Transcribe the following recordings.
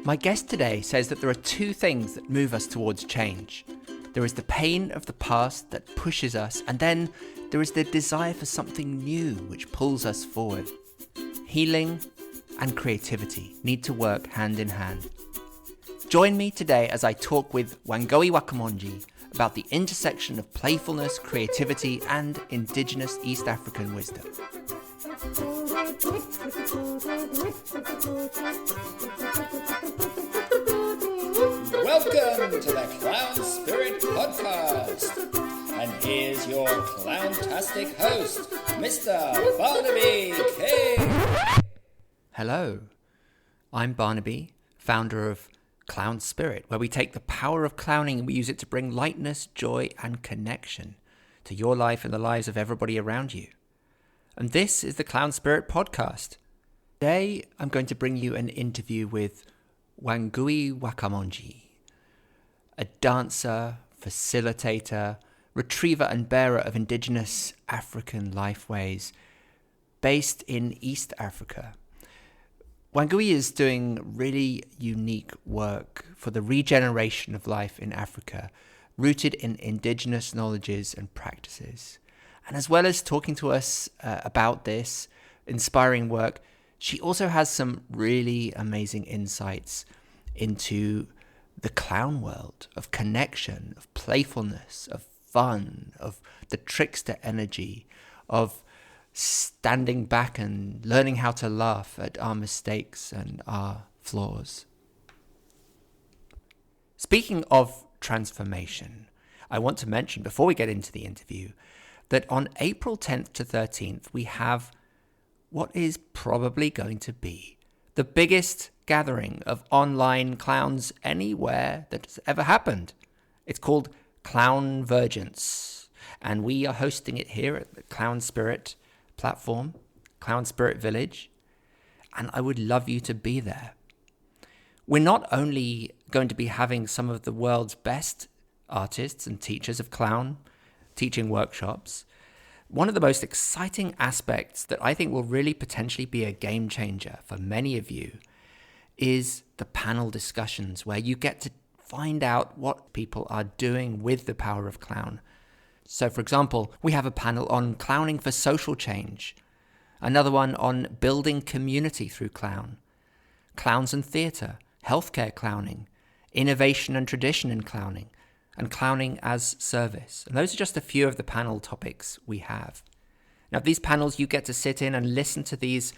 My guest today says that there are two things that move us towards change. There is the pain of the past that pushes us, and then there is the desire for something new which pulls us forward. Healing and creativity need to work hand in hand. Join me today as I talk with Wangũi wa Kamonji about the intersection of playfulness, creativity, and Indigenous East African wisdom. Welcome to the Clown Spirit Podcast. And here's your clowntastic host, Mr. Barnaby King. Hello, I'm Barnaby, founder of Clown Spirit, where we take the power of clowning and we use it to bring lightness, joy, and connection to your life and the lives of everybody around you. And this is the Clown Spirit Podcast. Today, I'm going to bring you an interview with Wangũi wa Kamonji, a dancer, facilitator, retriever and bearer of Indigenous African lifeways based in East Africa. Wangũi is doing really unique work for the regeneration of life in Africa, rooted in Indigenous knowledges and practices. And as well as talking to us about this inspiring work, she also has some really amazing insights into the clown world, of connection, of playfulness, of fun, of the trickster energy, of standing back and learning how to laugh at our mistakes and our flaws. Speaking of transformation, I want to mention before we get into the interview that on April 10th to 13th, we have what is probably going to be the biggest gathering of online clowns anywhere that's ever happened. It's called Clownvergence, and we are hosting it here at the Clown Spirit platform, Clown Spirit Village, and I would love you to be there. We're not only going to be having some of the world's best artists and teachers of clown teaching workshops. One of the most exciting aspects that I think will really potentially be a game changer for many of you is the panel discussions, where you get to find out what people are doing with the power of clown. So, for example, we have a panel on clowning for social change, another one on building community through clown, clowns and theatre, healthcare clowning, innovation and tradition in clowning, and clowning as service. And those are just a few of the panel topics we have. Now, these panels, you get to sit in and listen to these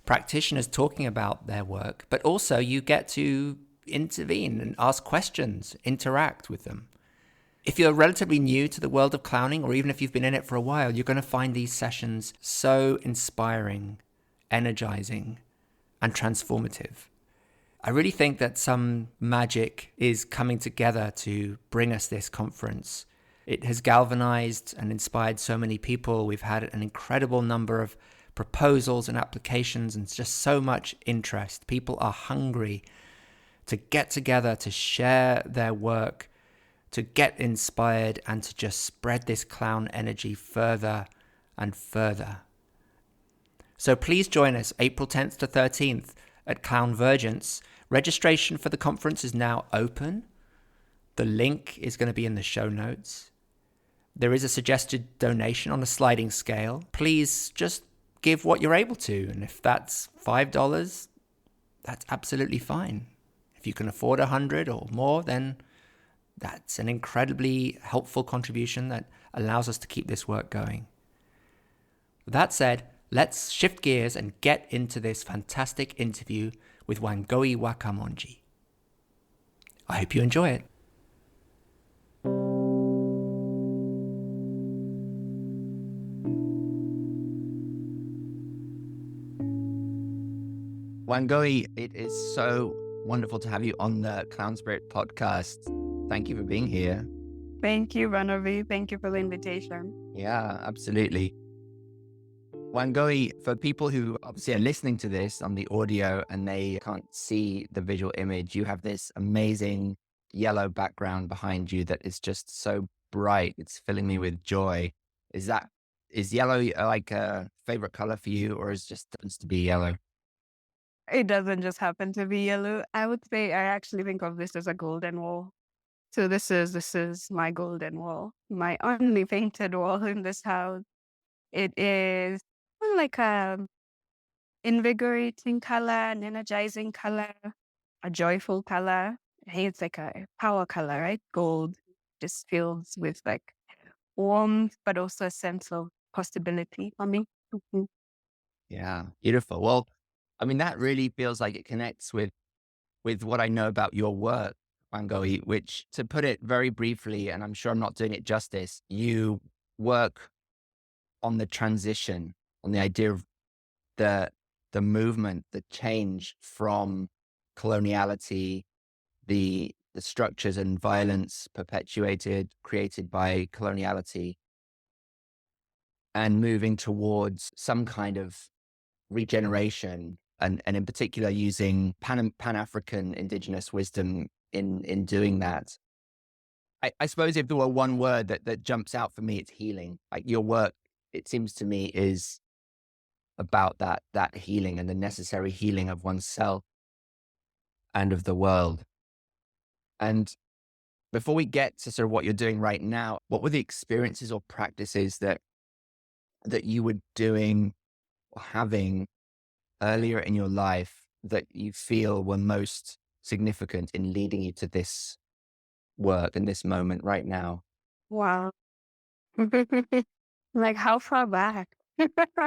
practitioners talking about their work, but also you get to intervene and ask questions, interact with them. If you're relatively new to the world of clowning, or even if you've been in it for a while, you're going to find these sessions so inspiring, energizing, and transformative. I really think that some magic is coming together to bring us this conference. It has galvanized and inspired so many people. We've had an incredible number of proposals and applications and just so much interest. People are hungry to get together, to share their work, to get inspired, and to just spread this clown energy further and further. So please join us April 10th to 13th at Clownvergence. Registration for the conference is now open. The link is going to be in the show notes. There is a suggested donation on a sliding scale. Please just give what you're able to. And if that's $5, that's absolutely fine. If you can afford $100 or more, then that's an incredibly helpful contribution that allows us to keep this work going. With that said, let's shift gears and get into this fantastic interview with Wangũi wa Kamonji. I hope you enjoy it. Wangũi, it is so wonderful to have you on the Clown Spirit Podcast. Thank you for being here. Thank you, Barnaby. Thank you for the invitation. Yeah, absolutely. Wangũi, for people who obviously are listening to this on the audio and they can't see the visual image, you have this amazing yellow background behind you that is just so bright. It's filling me with joy. Is yellow like a favorite color for you, or is just happens to be yellow? It doesn't just happen to be yellow. I would say I actually think of this as a golden wall. So this is my golden wall, my only painted wall in this house. It is like a invigorating color, an energizing color, a joyful color. I think it's like a power color, right? Gold just fills with like warmth, but also a sense of possibility for me. Mhm. Yeah, beautiful. Well, I mean, that really feels like it connects with what I know about your work, Wangũi, which, to put it very briefly, and I'm sure I'm not doing it justice, you work on the transition, on the idea of the movement, the change from coloniality, the structures and violence perpetuated, created by coloniality, and moving towards some kind of regeneration, and in particular using Pan-African indigenous wisdom in doing that. I suppose if there were one word that jumps out for me, it's healing. Like your work, it seems to me, is about that healing and the necessary healing of oneself and of the world. And before we get to sort of what you're doing right now, what were the experiences or practices that you were doing or having earlier in your life that you feel were most significant in leading you to this work and this moment right now? Wow. Like how far back?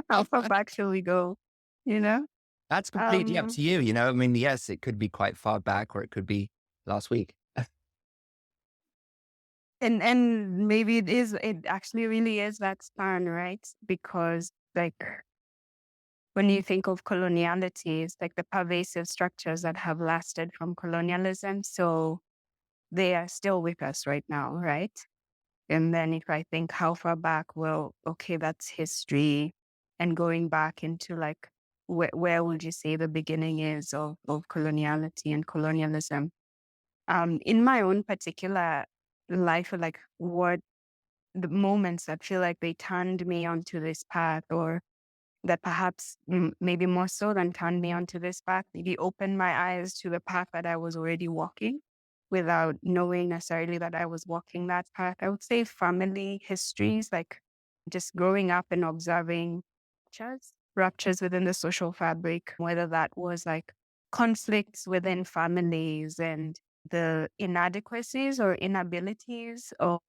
How far back should we go? You know? That's completely up Um, to you. You know, I mean, yes, it could be quite far back or it could be last week. and maybe it actually really is that span, right? Because like when you think of coloniality, it's like the pervasive structures that have lasted from colonialism. So they are still with us right now, right? And then if I think how far back, well, okay, that's history. And going back into like, where would you say the beginning is of coloniality and colonialism? In my own particular life, like what the moments that feel like they turned me onto this path, or that perhaps maybe more so than turned me onto this path, maybe opened my eyes to the path that I was already walking without knowing necessarily that I was walking that path. I would say family histories, like just growing up and observing ruptures within the social fabric, whether that was like conflicts within families and the inadequacies or inabilities of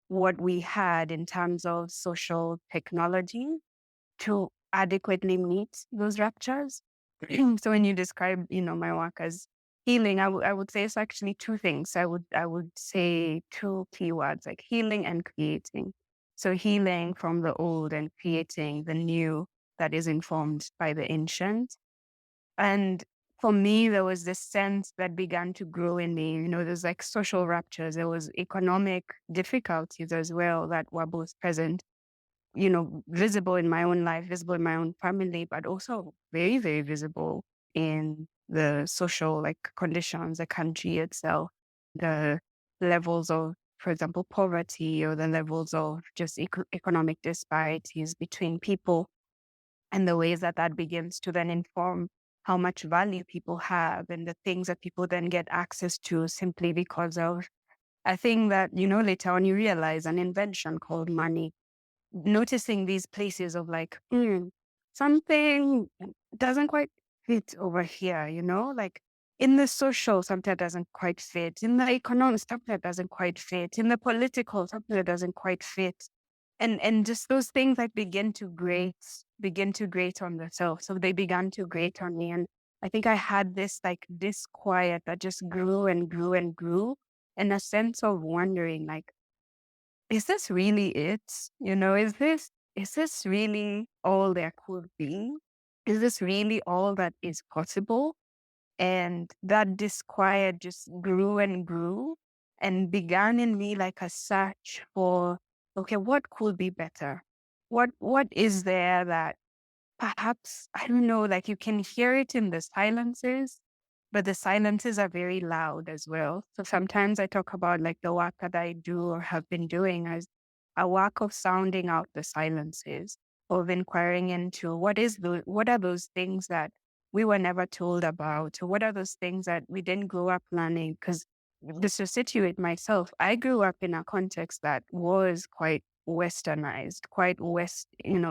what we had in terms of social technology to adequately meet those ruptures. So when you describe, my work as healing, I would say it's actually two things. I would say two keywords like healing and creating. So healing from the old and creating the new that is informed by the ancient. And for me, there was this sense that began to grow in me. There's like social ruptures. There was economic difficulties as well that were both present, visible in my own life, visible in my own family, but also very, very visible in the social like conditions, the country itself, the levels of, for example, poverty, or the levels of just economic disparities between people, and the ways that that begins to then inform how much value people have and the things that people then get access to simply because of a thing that, later on you realize, an invention called money. Noticing these places of like, something doesn't quite fit over here, like in the social, something that doesn't quite fit, in the economic, something that doesn't quite fit, in the political, something that doesn't quite fit. And just those things like begin to grate on themselves. So they began to grate on me. And I think I had this like disquiet that just grew and grew and grew, and a sense of wondering, like, is this really it? Is this really all there could be? Is this really all that is possible? And that disquiet just grew and grew and began in me like a search for, okay, what could be better? What is there that perhaps, I don't know, like you can hear it in the silences, but the silences are very loud as well. So sometimes I talk about like the work that I do or have been doing as a work of sounding out the silences, of inquiring into what are those things that we were never told about? Or what are those things that we didn't grow up learning? Because just to situate myself, I grew up in a context that was quite westernized, quite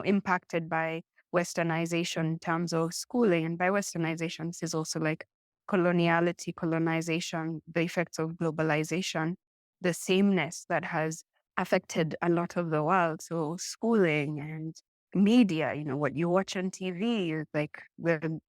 impacted by westernization in terms of schooling. And by westernization, this is also like coloniality, colonization, the effects of globalization, the sameness that has affected a lot of the world. So schooling and media, what you watch on TV is like the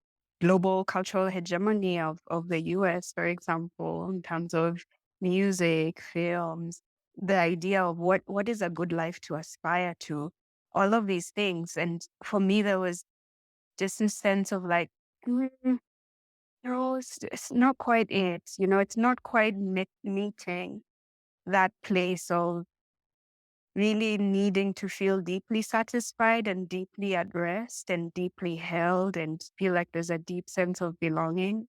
global cultural hegemony of the US, for example, in terms of music, films, the idea of what is a good life to aspire to, all of these things. And for me, there was just a sense of like, mm, no, it's not quite it. It's not quite meeting that place of really needing to feel deeply satisfied and deeply at rest and deeply held and feel like there's a deep sense of belonging.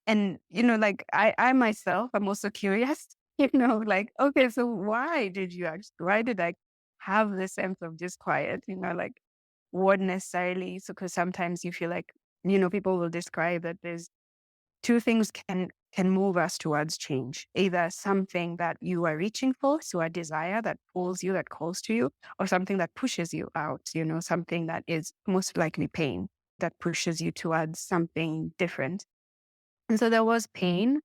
And, like I myself, I'm also curious, like, okay, so why did I have this sense of disquiet, like what necessarily? So, because sometimes you feel like, people will describe that there's two things can move us towards change. Either something that you are reaching for, so a desire that pulls you, that calls to you, or something that pushes you out, something that is most likely pain that pushes you towards something different. And so there was pain,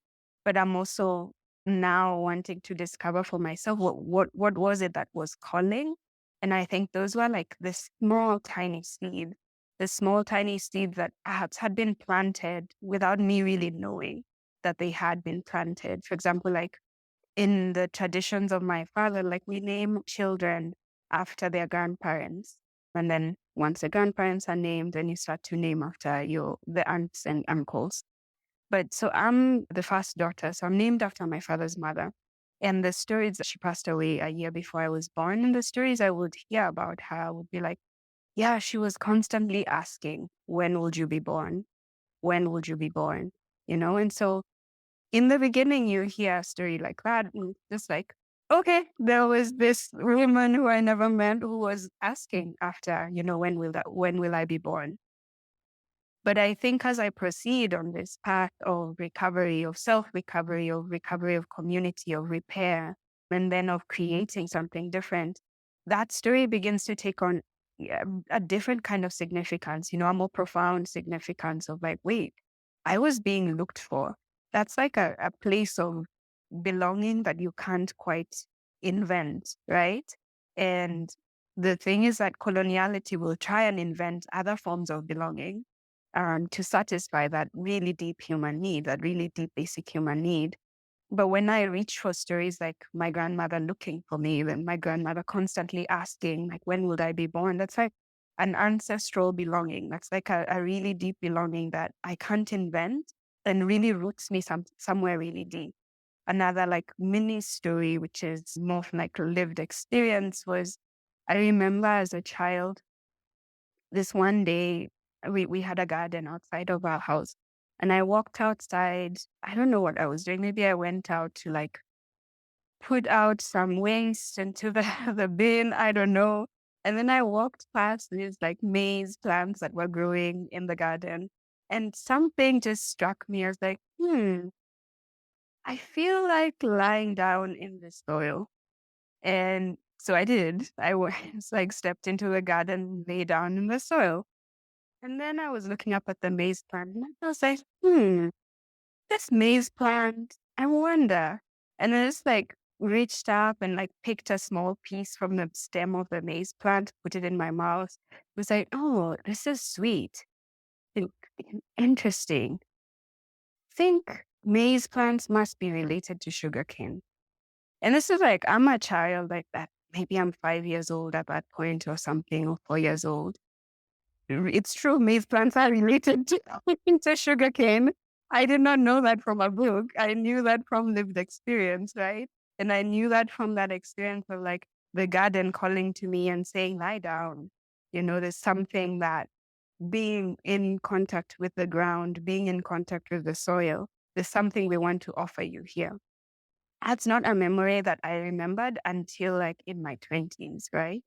but I'm also now wanting to discover for myself what was it that was calling. And I think those were like the small tiny seed that perhaps had been planted without me really knowing that they had been planted. For example, like in the traditions of my father, like we name children after their grandparents. And then once the grandparents are named, then you start to name after the aunts and uncles. But so I'm the first daughter, so I'm named after my father's mother. And the stories that she passed away a year before I was born, and the stories I would hear about her would be like, yeah, she was constantly asking, when would you be born? When would you be born? And so in the beginning, you hear a story like that, and just like, okay, there was this woman who I never met who was asking after, when will I be born? But I think as I proceed on this path of recovery, of self-recovery, of recovery of community, of repair, and then of creating something different, that story begins to take on a different kind of significance, a more profound significance of like, wait, I was being looked for. That's like a place of belonging that you can't quite invent, right? And the thing is that coloniality will try and invent other forms of belonging to satisfy that really deep human need, that really deep basic human need. But when I reach for stories like my grandmother looking for me, and my grandmother constantly asking, like, when would I be born? That's like an ancestral belonging. That's like a really deep belonging that I can't invent and really roots me somewhere really deep. Another like mini story, which is more of like lived experience, was I remember as a child, this one day, we had a garden outside of our house. And I walked outside. I don't know what I was doing. Maybe I went out to like put out some waste into the, the bin. I don't know. And then I walked past these like maize plants that were growing in the garden. And something just struck me. I was like, I feel like lying down in the soil. And so I did. I was like stepped into the garden, lay down in the soil. And then I was looking up at the maize plant and I was like, this maize plant, I wonder. And I just like reached up and like picked a small piece from the stem of the maize plant, put it in my mouth. It was like, oh, this is sweet. Think, interesting. Think maize plants must be related to sugarcane. And this is like, I'm a child like that. Maybe I'm 5 years old at that point or something, or 4 years old. It's true, maize plants are related to sugarcane. I did not know that from a book. I knew that from lived experience, right? And I knew that from that experience of like the garden calling to me and saying, lie down. There's something that being in contact with the ground, being in contact with the soil, there's something we want to offer you here. That's not a memory that I remembered until like in my 20s, right?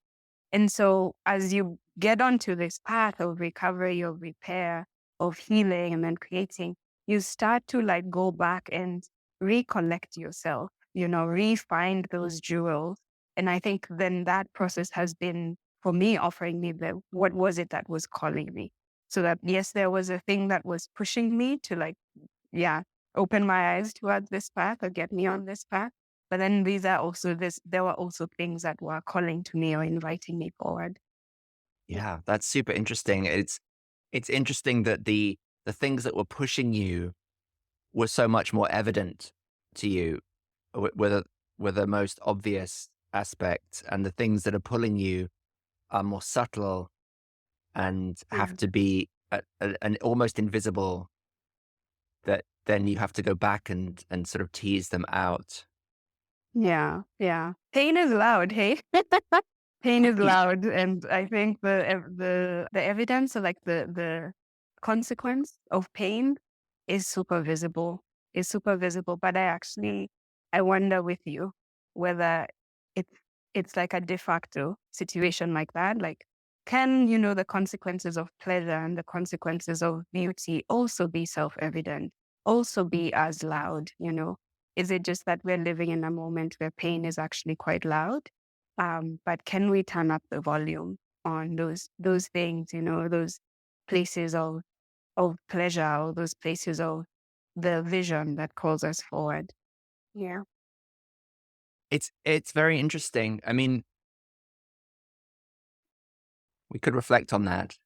And so as you get onto this path of recovery, of repair, of healing and then creating, you start to like go back and recollect yourself, re-find those jewels. And I think then that process has been, for me, offering me what was it that was calling me. So that, yes, there was a thing that was pushing me to like, open my eyes towards this path or get me on this path. But then there were also things that were calling to me or inviting me forward. Yeah, that's super interesting. It's interesting that the things that were pushing you were so much more evident to you, were the most obvious aspects, and the things that are pulling you are more subtle and have Yeah. to be an almost invisible, that then you have to go back and sort of tease them out. Yeah. Yeah. Pain is loud, hey? Pain is loud. And I think the evidence, or like the consequence of pain, is super visible. But I wonder with you whether it's it's like a de facto situation like that. Like, can, the consequences of pleasure and the consequences of beauty also be self-evident, also be as loud? Is it just that we're living in a moment where pain is actually quite loud? But can we turn up the volume on those things, those places of pleasure, or those places of the vision that calls us forward? Yeah. It's very interesting. I mean, we could reflect on that.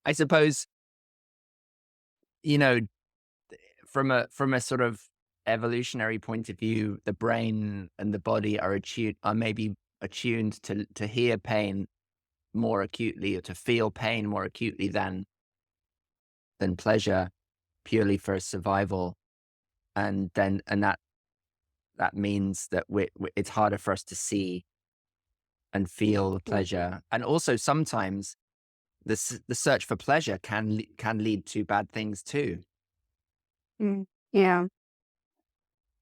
I suppose, you know, from a sort of evolutionary point of view, the brain and the body are maybe attuned to hear pain more acutely, or to feel pain more acutely than pleasure, purely for survival. And that means that it's harder for us to see and feel the Mm, pleasure. And also sometimes the search for pleasure can lead to bad things too. mm, yeah.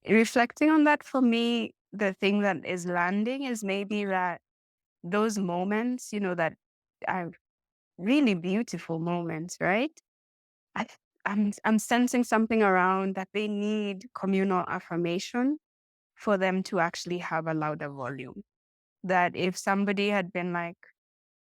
Reflecting on that, for me, the thing that is landing is maybe that those moments, that are really beautiful moments, right? I, I'm sensing something around that they need communal affirmation for them to actually have a louder volume. That if somebody had been like,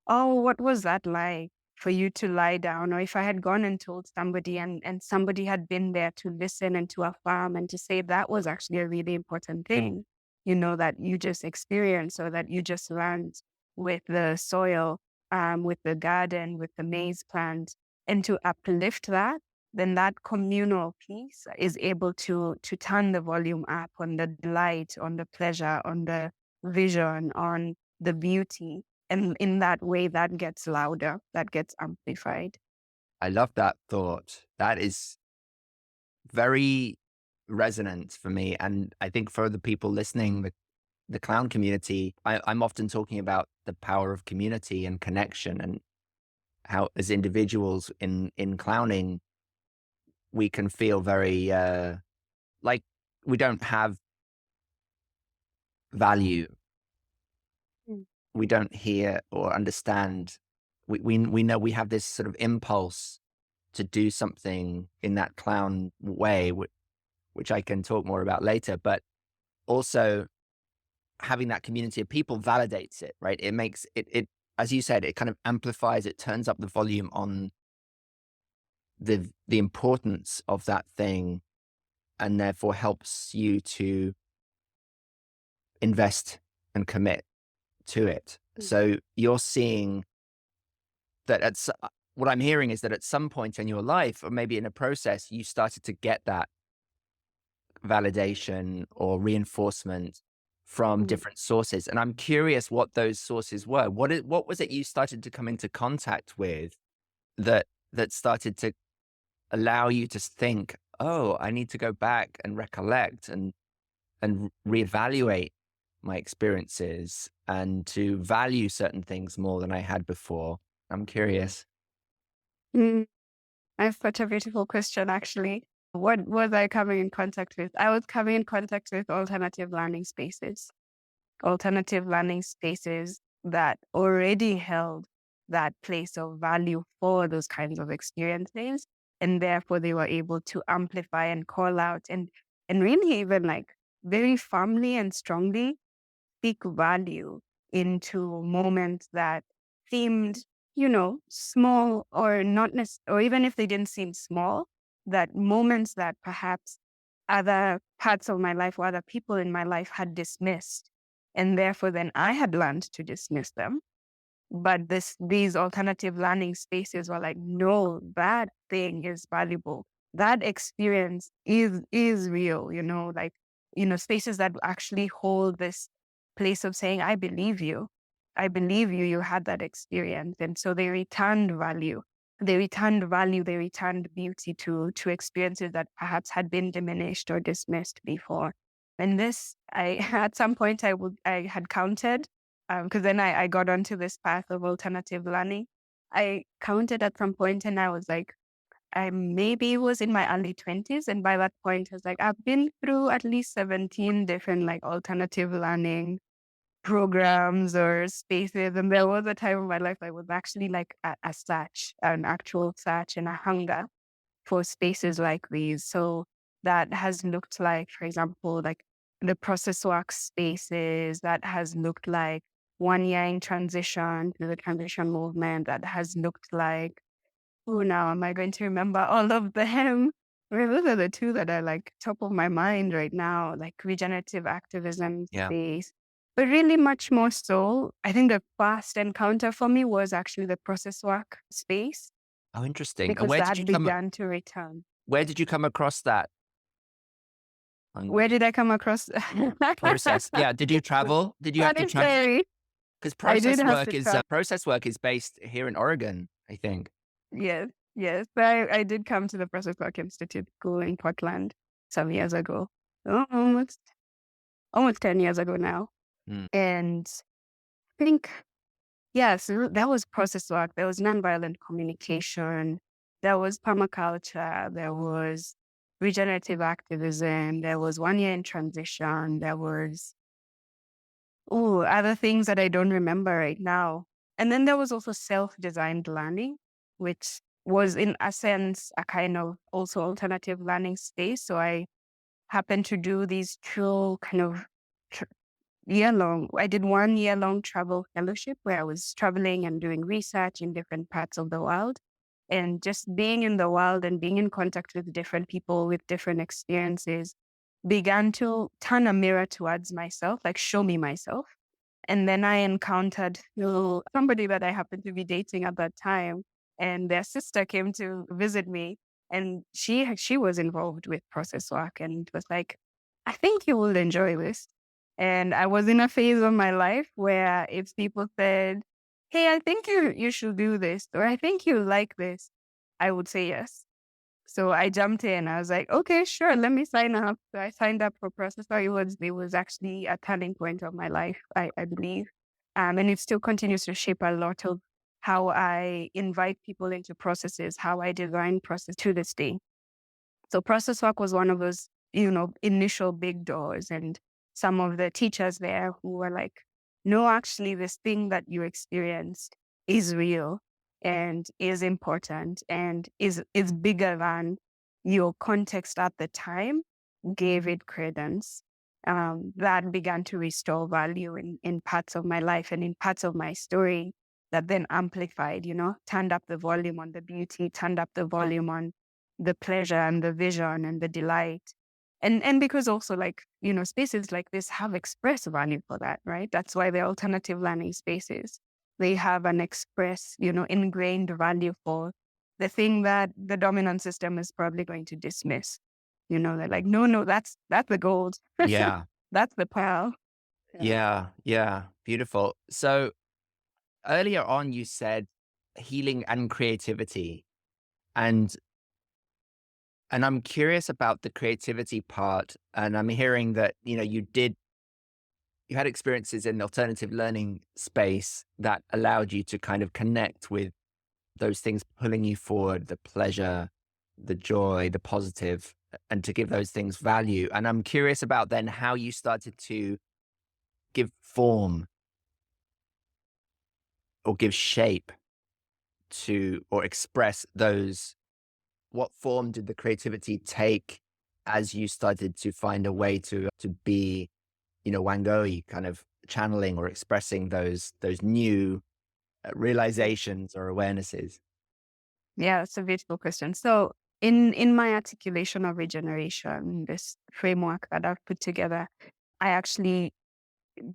"Oh, what was that like for you to lie down?" Or if I had gone and told somebody, and somebody had been there to listen and to affirm and to say that was actually a really important thing, that you just experienced or that you just learned with the soil, with the garden, with the maize plant, and to uplift that, then that communal piece is able to turn the volume up on the delight, on the pleasure, on the vision, on the beauty. And in that way, that gets louder, that gets amplified. I love that thought. That is very resonant for me. And I think for the people listening, the clown community, I'm often talking about the power of community and connection, and how as individuals in clowning, we can feel very like we don't have value. Mm. We don't hear or understand. We know we have this sort of impulse to do something in that clown way, which I can talk more about later. But also having that community of people validates it, right? It makes it, as you said, it kind of amplifies, it turns up the volume on the importance of that thing, and therefore helps you to invest and commit to it. Mm. So you're seeing that what I'm hearing is that at some point in your life, or maybe in a process, you started to get that validation or reinforcement from Mm. different sources. And I'm curious what those sources were. What was it you started to come into contact with that started to allow you to think, oh, I need to go back and recollect and reevaluate my experiences, and to value certain things more than I had before? I'm curious. Mm. That's such a beautiful question, actually. What was I coming in contact with? I was coming in contact with alternative learning spaces that already held that place of value for those kinds of experiences. And therefore they were able to amplify and call out and really even like very firmly and strongly speak value into moments that seemed, small or not or even if they didn't seem small, that moments that perhaps other parts of my life or other people in my life had dismissed. And therefore then I had learned to dismiss them. But these alternative learning spaces were like, no, that thing is valuable. That experience is real, spaces that actually hold this place of saying, I believe you. I believe you, you had that experience. And so they returned value. They returned beauty to experiences that perhaps had been diminished or dismissed before. And this, at some point I had counted, because then I got onto this path of alternative learning. I counted at some point and I was like, I maybe was in my early 20s. And by that point, I was like, I've been through at least 17 different like alternative learning programs or spaces. And there was a time in my life I was actually like a search, an actual search and a hunger for spaces like these. So that has looked like, for example, like the process work spaces, that has looked like 1 year in transition to the transition movement, that has looked like, oh, now am I going to remember all of them? Those are the two that are like top of my mind right now, like regenerative activism space. But really much more so, I think the first encounter for me was actually the process work space. Oh, interesting. Because that began to return. Where did you come across that? Where did I come across process? Yeah. Did you travel? Did you have to travel? Because process work is based here in Oregon, I think. Yes. But I did come to the Process Work Institute school in Portland some years ago. Almost 10 years ago now. And I think, so that was process work. There was nonviolent communication. There was permaculture. There was regenerative activism. There was 1 year in transition. There was other things that I don't remember right now. And then there was also self-designed learning, which was in a sense a kind of also alternative learning space. So I happened to do these two kind of I did 1 year long travel fellowship where I was traveling and doing research in different parts of the world. And just being in the world and being in contact with different people with different experiences began to turn a mirror towards myself, like show me myself. And then I encountered somebody that I happened to be dating at that time, and their sister came to visit me, and she was involved with process work and was like, I think you will enjoy this. And I was in a phase of my life where if people said, hey, I think you should do this, or I think you like this, I would say yes. So I jumped in. I was like, okay, sure, let me sign up. So I signed up for process work. It was actually a turning point of my life, I believe. And it still continues to shape a lot of how I invite people into processes, how I design process to this day. So process work was one of those, initial big doors. And some of the teachers there who were like, no, actually, this thing that you experienced is real and is important and is bigger than your context at the time, gave it credence. That began to restore value in parts of my life and in parts of my story that then amplified, turned up the volume on the beauty, turned up the volume on the pleasure and the vision and the delight. And because also spaces like this have express value for that, right? That's why they're alternative learning spaces. They have an express, ingrained value for the thing that the dominant system is probably going to dismiss. They're like, no, that's the gold. Yeah. That's the pearl. Yeah. Beautiful. So earlier on, you said healing and creativity. And I'm curious about the creativity part. And I'm hearing that, you had experiences in the alternative learning space that allowed you to kind of connect with those things pulling you forward, the pleasure, the joy, the positive, and to give those things value. And I'm curious about then how you started to give form or give shape to or express those? What form did the creativity take as you started to find a way to be, Wangũi, kind of channeling or expressing those new realizations or awarenesses? Yeah, it's a beautiful question. So in my articulation of regeneration, this framework that I've put together, I actually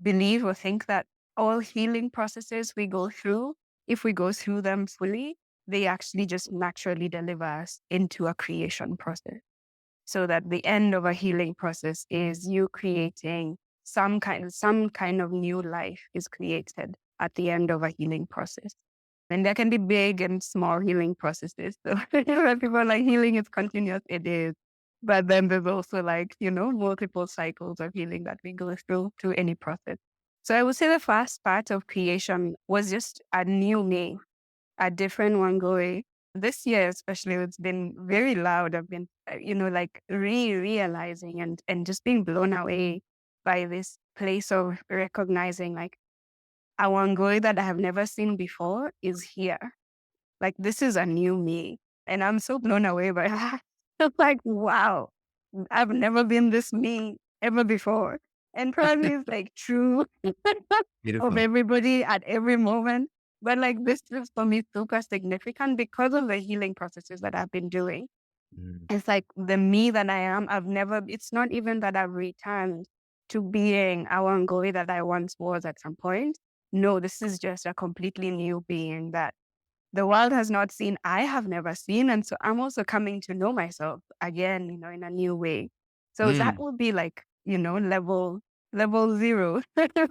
believe or think that all healing processes we go through, if we go through them fully, they actually just naturally deliver us into a creation process. So that the end of a healing process is you creating some kind of new life is created at the end of a healing process. And there can be big and small healing processes. So when people are like healing is continuous, it is. But then there's also like, multiple cycles of healing that we go through any process. So I would say the first part of creation was just a new me, a different Wangũi. This year, especially, it's been very loud. I've been, like realizing and just being blown away by this place of recognizing like a Wangũi that I have never seen before is here. Like, this is a new me. And I'm so blown away by that. It's like, wow, I've never been this me ever before. And probably it's like true of Beautiful. everybody at every moment. But like this is for me super significant because of the healing processes that I've been doing. Mm. It's like the me that I am, it's not even that I've returned to being a Wangũi that I once was at some point. No, this is just a completely new being that the world has not seen, I have never seen. And so I'm also coming to know myself again, in a new way. So that Mm. would be like, level zero.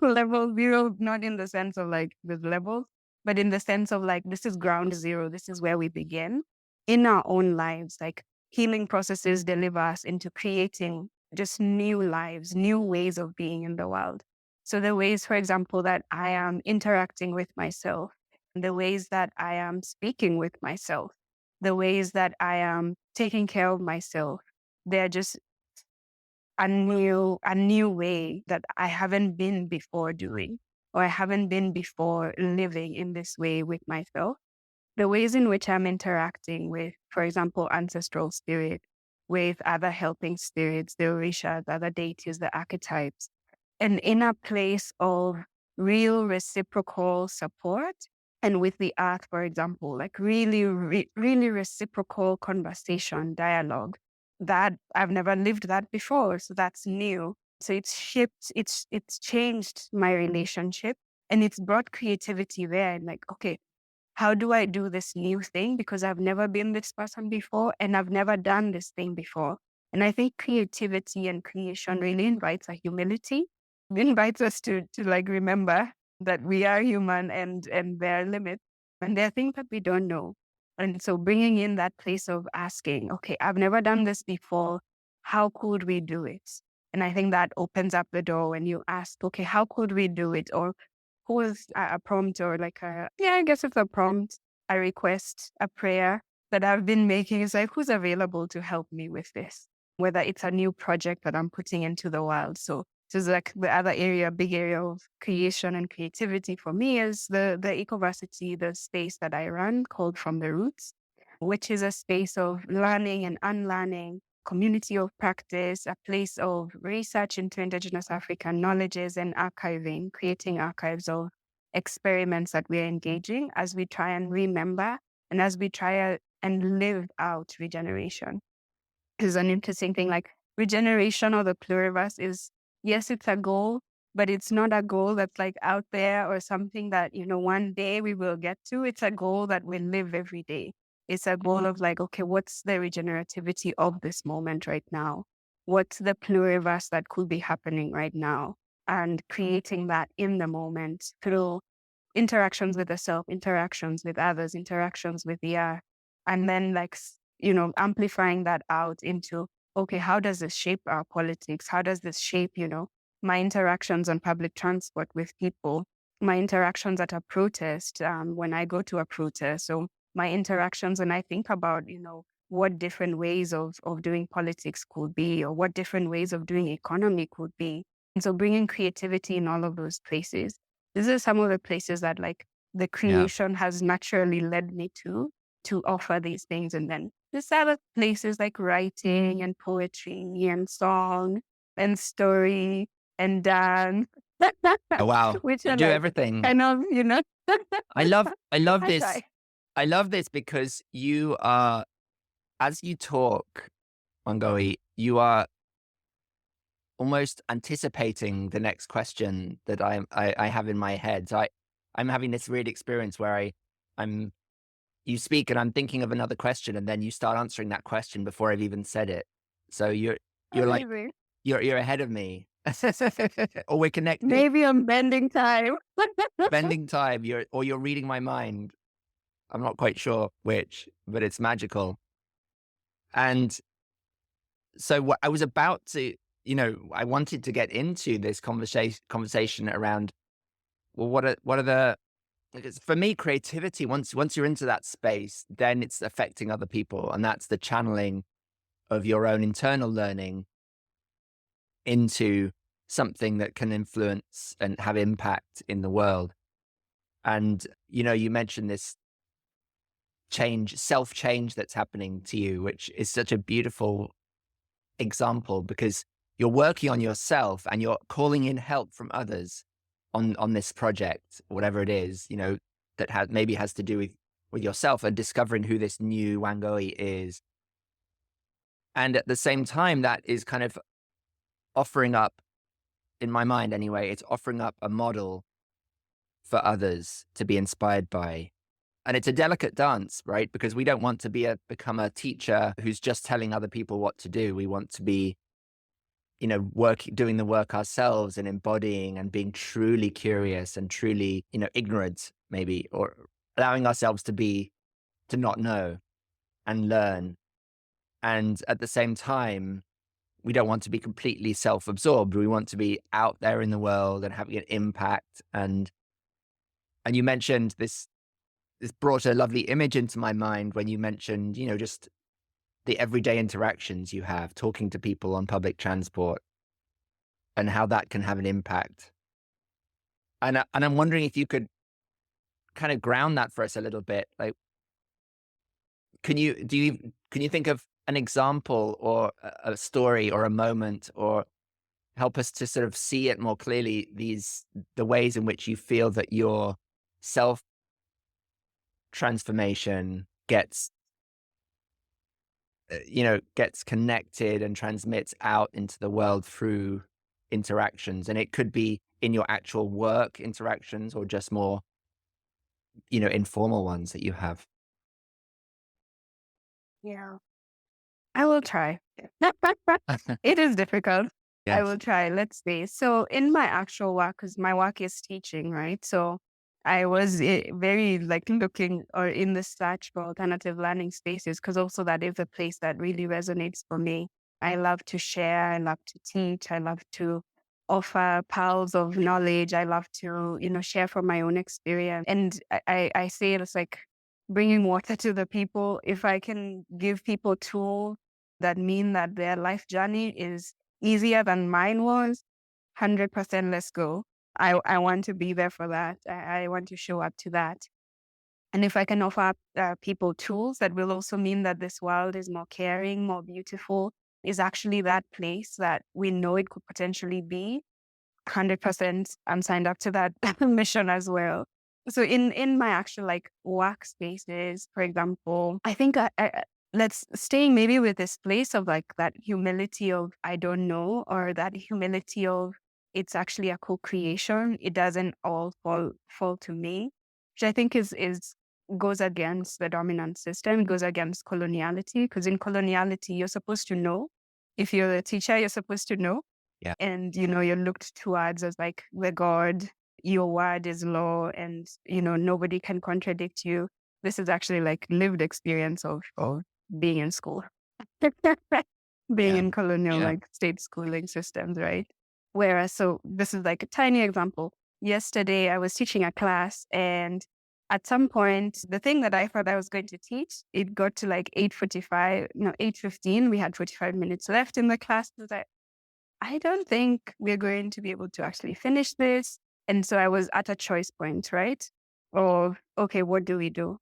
Level zero, not in the sense of like with levels, but in the sense of like, this is ground zero. This is where we begin in our own lives. Like healing processes deliver us into creating just new lives, new ways of being in the world. So the ways, for example, that I am interacting with myself, the ways that I am speaking with myself, the ways that I am taking care of myself, they're just a new way that I haven't been before doing, or I haven't been before living in this way with myself. The ways in which I'm interacting with, for example, ancestral spirit, with other helping spirits, the orishas, other deities, the archetypes, and in a place of real reciprocal support. And with the earth, for example, like really reciprocal conversation, dialogue that I've never lived that before. So that's new. So it's shaped, it's changed my relationship, and it's brought creativity there. And like, okay, how do I do this new thing? Because I've never been this person before and I've never done this thing before. And I think creativity and creation really invites a humility. It invites us to like remember that we are human and there are limits and there are things that we don't know. And so bringing in that place of asking, okay, I've never done this before. How could we do it? And I think that opens up the door when you ask, okay, how could we do it? Or who is a prompt or like I guess it's a prompt, a request, a prayer that I've been making. Is like, who's available to help me with this? Whether it's a new project that I'm putting into the world. So this is like the other area, big area of creation and creativity for me is the ecovarsity, the space that I run called From the Roots, which is a space of learning and unlearning, community of practice, a place of research into Indigenous African knowledges and archiving, creating archives of experiments that we're engaging as we try and remember and as we try and live out regeneration. Is an interesting thing. Like regeneration or the pluriverse is, yes, it's a goal, but it's not a goal that's like out there or something that, one day we will get to. It's a goal that we live every day. It's a goal of like, okay, what's the regenerativity of this moment right now? What's the pluriverse that could be happening right now? And creating that in the moment through interactions with the self, interactions with others, interactions with the earth. And then like, amplifying that out into, okay, how does this shape our politics? How does this shape, my interactions on public transport with people, my interactions at a protest, when I go to a protest, so my interactions when I think about, what different ways of doing politics could be, or what different ways of doing economy could be. And so bringing creativity in all of those places. These are some of the places that like the Yeah. creation has naturally led me to offer these things. And then there's other places like writing and poetry and song and story and dance, Oh, wow. which You are do like everything. kind of, I love I this. try. I love this because you are, as you talk, Wangũi, you are almost anticipating the next question that I have in my head. So I'm having this weird experience where I'm you speak and I'm thinking of another question, and then you start answering that question before I've even said it. So you're like Amazing. you're ahead of me, or we're connected, Maybe I'm bending time. bending time. You're reading my mind. I'm not quite sure which, but it's magical. And so what I was about to, I wanted to get into this conversation around, well, what are the, because for me, creativity, once you're into that space, then it's affecting other people. And that's the channeling of your own internal learning into something that can influence and have impact in the world. And, you mentioned this self-change that's happening to you, which is such a beautiful example, because you're working on yourself and you're calling in help from others on this project, whatever it is, that maybe has to do with yourself and discovering who this new Wangũi is. And at the same time, that is kind of offering up, in my mind anyway, it's offering up a model for others to be inspired by. And it's a delicate dance, right? Because we don't want to become a teacher who's just telling other people what to do. We want to be, doing the work ourselves and embodying and being truly curious and truly, ignorant maybe, or allowing ourselves to not know and learn. And at the same time, we don't want to be completely self-absorbed. We want to be out there in the world and having an impact. And you mentioned this brought a lovely image into my mind when you mentioned, just the everyday interactions you have talking to people on public transport and how that can have an impact. And I'm wondering if you could kind of ground that for us a little bit. Like, can you think of an example or a story or a moment, or help us to sort of see it more clearly, the ways in which you feel that your self transformation gets connected and transmits out into the world through interactions? And it could be in your actual work interactions or just more, informal ones that you have. Yeah, I will try. It is difficult. I Yes. will try. Let's see. So in my actual work, because my work is teaching, right? So I was very like looking or in the search for alternative learning spaces, because also that is a place that really resonates for me. I love to share. I love to teach. I love to offer piles of knowledge. I love to, share from my own experience. And I say it's like bringing water to the people. If I can give people tools that mean that their life journey is easier than mine was, 100% let's go. I want to be there for that. I want to show up to that. And if I can offer people tools that will also mean that this world is more caring, more beautiful, is actually that place that we know it could potentially be, 100% I'm signed up to that mission as well. So in my actual like workspaces, for example, I think let's staying maybe with this place of like that humility of I don't know, or that humility of it's actually a co-creation. It doesn't all fall to me, which I think is goes against the dominant system. It goes against coloniality, because in coloniality you're supposed to know. If you're a teacher, you're supposed to know. Yeah. And, you're looked towards as like the God, your word is law, and, nobody can contradict you. This is actually like lived experience of being in school, being Yeah. in colonial, Yeah. like state schooling systems, right? Whereas, so this is like a tiny example. Yesterday, I was teaching a class, and at some point, the thing that I thought I was going to teach, it got to like 8:45, no, 8:15. We had 45 minutes left in the class. I was like, I don't think we're going to be able to actually finish this. And so I was at a choice point, right? of, okay, what do we do?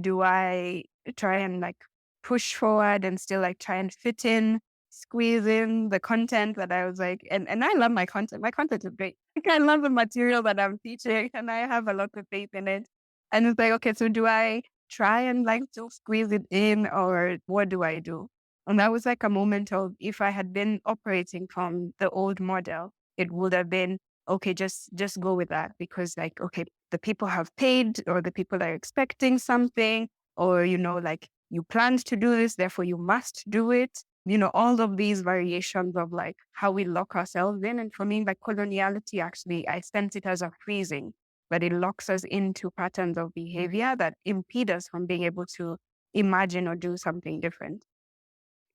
Do I try and like push forward and still like try and fit in, squeeze in the content that I was like, and I love my content. My content is great. Like, I love the material that I'm teaching and I have a lot of faith in it. And it's like, okay, so do I try and like to squeeze it in, or what do I do? And that was like a moment of, if I had been operating from the old model, it would have been, okay, just go with that, because like, okay, the people have paid, or the people are expecting something, or, like, you planned to do this, therefore you must do it. All of these variations of like how we lock ourselves in. And for me, like, coloniality, actually, I sense it as a freezing, but it locks us into patterns of behavior that impede us from being able to imagine or do something different.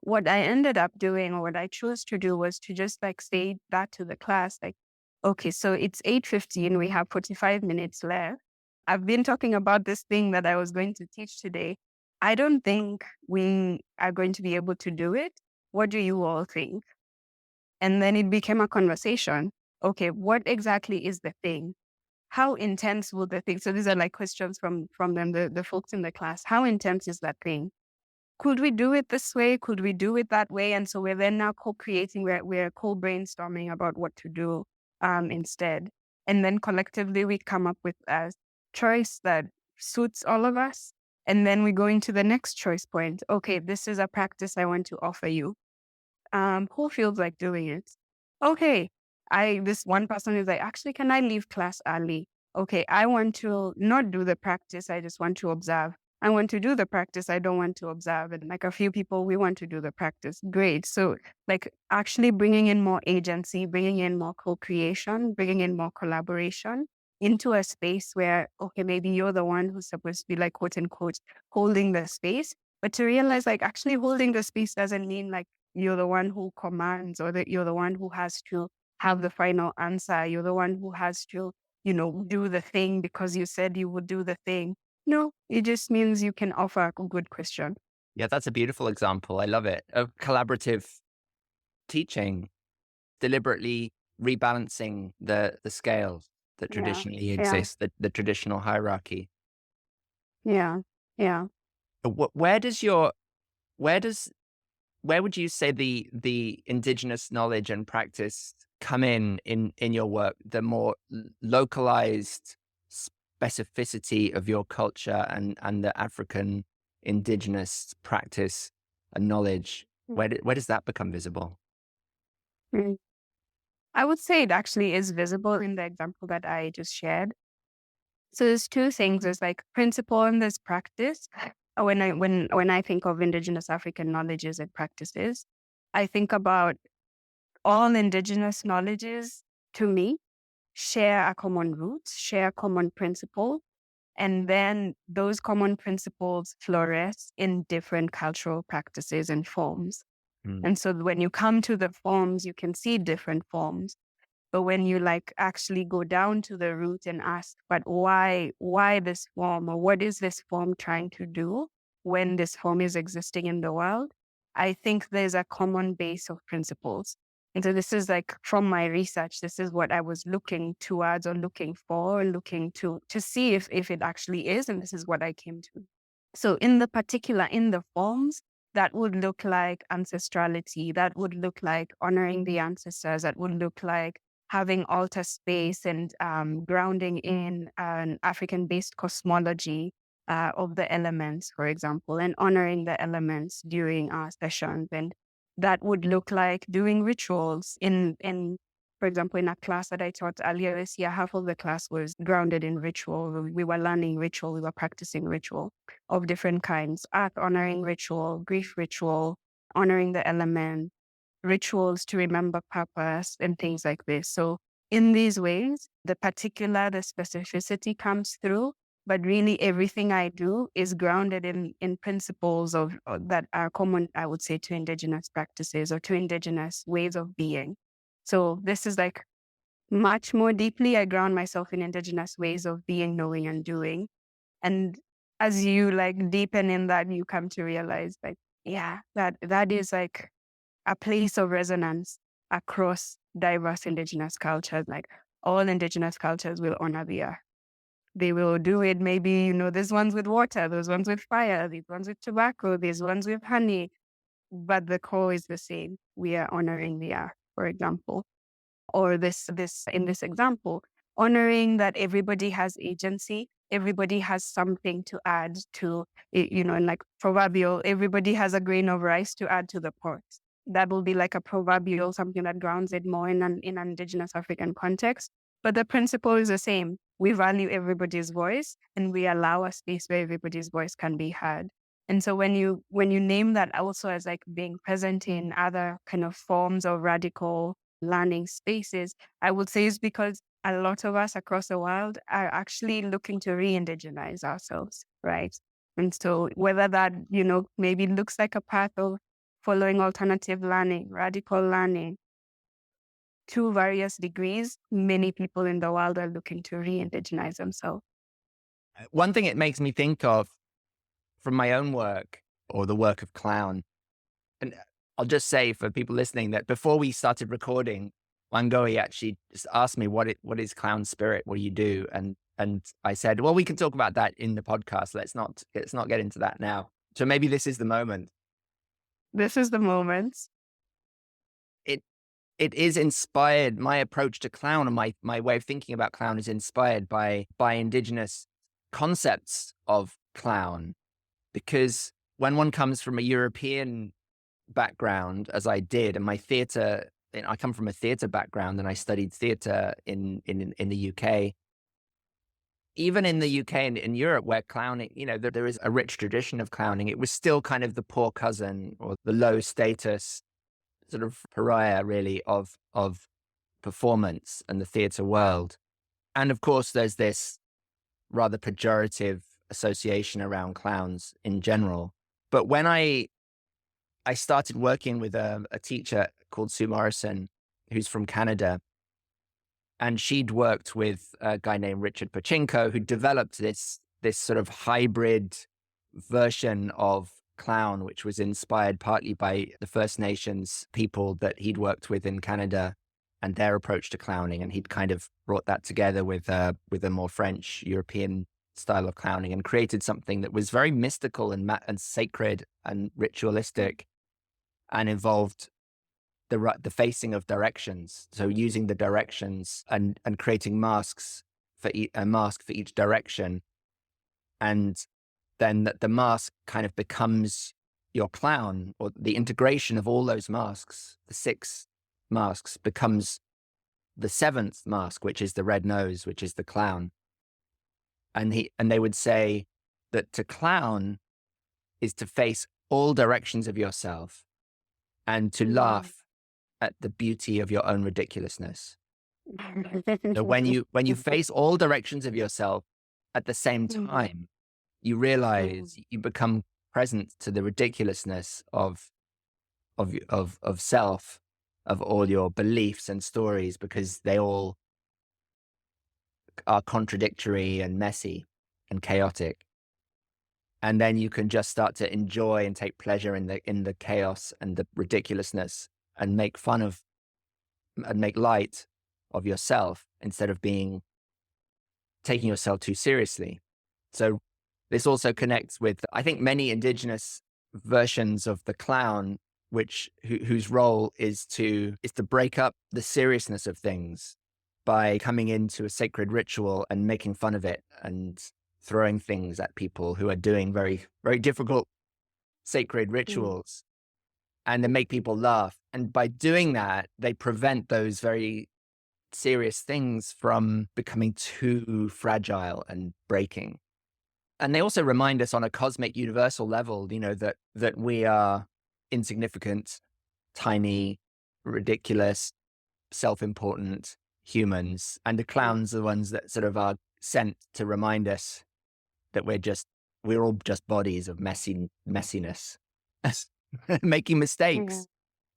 What I ended up doing, or what I chose to do, was to just like say that to the class, like, okay, so it's 8:15, we have 45 minutes left. I've been talking about this thing that I was going to teach today. I don't think we are going to be able to do it. What do you all think? And then it became a conversation. Okay, what exactly is the thing? How intense will the thing? So these are like questions from them, the folks in the class. How intense is that thing? Could we do it this way? Could we do it that way? And so we're then now co-creating, we're co-brainstorming about what to do instead. And then collectively we come up with a choice that suits all of us. And then we go into the next choice point. Okay, this is a practice I want to offer you. Who feels like doing it? Okay, this one person is like, actually, can I leave class early? Okay, I want to not do the practice. I just want to observe. I want to do the practice. I don't want to observe. And like a few people, we want to do the practice. Great. So like actually bringing in more agency, bringing in more co-creation, bringing in more collaboration into a space where, okay, maybe you're the one who's supposed to be like, quote unquote, holding the space. But to realize like actually holding the space doesn't mean like you're the one who commands, or that you're the one who has to have the final answer. You're the one who has to, do the thing because you said you would do the thing. No, it just means you can offer a good question. Yeah, that's a beautiful example. I love it. Of collaborative teaching, deliberately rebalancing the scales that traditionally exist, the traditional hierarchy. Yeah. Where would you say the indigenous knowledge and practice come in your work? The more localized specificity of your culture and the African indigenous practice and knowledge. Where does that become visible? Mm. I would say it actually is visible in the example that I just shared. So there's two things. There's like principle and there's practice. When I think of Indigenous African knowledges and practices, I think about all Indigenous knowledges, to me, share a common root, share a common principle, and then those common principles flourish in different cultural practices and forms. And so when you come to the forms, you can see different forms. But when you like actually go down to the root and ask, but why this form, or what is this form trying to do when this form is existing in the world? I think there's a common base of principles. And so this is like from my research, this is what I was looking towards, or looking for, looking to see if it actually is. And this is what I came to. So in the forms, that would look like ancestrality, that would look like honoring the ancestors, that would look like having altar space and grounding in an African-based cosmology of the elements, for example, and honoring the elements during our sessions. And that would look like doing rituals for example, in a class that I taught earlier this year, half of the class was grounded in ritual. We were learning ritual, we were practicing ritual of different kinds, earth honoring ritual, grief ritual, honoring the element, rituals to remember purpose, and things like this. So in these ways, the specificity comes through, but really everything I do is grounded in principles that are common, I would say, to Indigenous practices or to Indigenous ways of being. So this is like much more deeply, I ground myself in Indigenous ways of being, knowing, and doing. And as you like deepen in that, you come to realize like, yeah, that is like a place of resonance across diverse Indigenous cultures. Like all Indigenous cultures will honor the earth. They will do it maybe, there's ones with water, those ones with fire, these ones with tobacco, these ones with honey. But the core is the same. We are honoring the earth, for example. Or this in this example, honoring that everybody has agency, everybody has something to add to it, and like proverbial, everybody has a grain of rice to add to the pot. That will be like a proverbial, something that grounds it more in an Indigenous African context. But the principle is the same. We value everybody's voice and we allow a space where everybody's voice can be heard. And so when you name that also as like being present in other kind of forms of radical learning spaces, I would say is because a lot of us across the world are actually looking to re-indigenize ourselves, right? And so whether that, maybe looks like a path of following alternative learning, radical learning, to various degrees, many people in the world are looking to re-indigenize themselves. One thing it makes me think of from my own work or the work of Clown, and I'll just say for people listening that before we started recording, Wangũi actually just asked me, what is Clown Spirit? What do you do? And I said, well, we can talk about that in the podcast. Let's not get into that now. So maybe this is the moment. This is the moment. It is inspired, my approach to Clown and my way of thinking about Clown is inspired by Indigenous concepts of Clown. Because when one comes from a European background, as I did, and my theatre, I come from a theatre background and I studied theatre in the UK. Even in the UK and in Europe where clowning, there is a rich tradition of clowning, it was still kind of the poor cousin or the low status sort of pariah really of performance and the theatre world. And of course, there's this rather pejorative association around clowns in general. But when I started working with a teacher called Sue Morrison, who's from Canada, and she'd worked with a guy named Richard Pachinko, who developed this sort of hybrid version of clown, which was inspired partly by the First Nations people that he'd worked with in Canada and their approach to clowning. And he'd kind of brought that together with a more French European style of clowning and created something that was very mystical and sacred and ritualistic and involved the facing of directions. So using the directions and creating masks for a mask for each direction. And then the mask kind of becomes your clown, or the integration of all those masks, the 6 masks, becomes the 7th mask, which is the red nose, which is the clown. And they would say that to clown is to face all directions of yourself and to laugh at the beauty of your own ridiculousness. So when you face all directions of yourself at the same time, you realize you become present to the ridiculousness of self, of all your beliefs and stories, because they all are contradictory and messy and chaotic. And then you can just start to enjoy and take pleasure in the chaos and the ridiculousness and make fun of and make light of yourself instead of taking yourself too seriously. So this also connects with, I think, many Indigenous versions of the clown, whose role is to break up the seriousness of things by coming into a sacred ritual and making fun of it and throwing things at people who are doing very, very difficult sacred rituals, and they make people laugh. And by doing that, they prevent those very serious things from becoming too fragile and breaking. And they also remind us on a cosmic universal level, that we are insignificant, tiny, ridiculous, self-important humans. And the clowns are the ones that sort of are sent to remind us that we're all just bodies of messiness, making mistakes.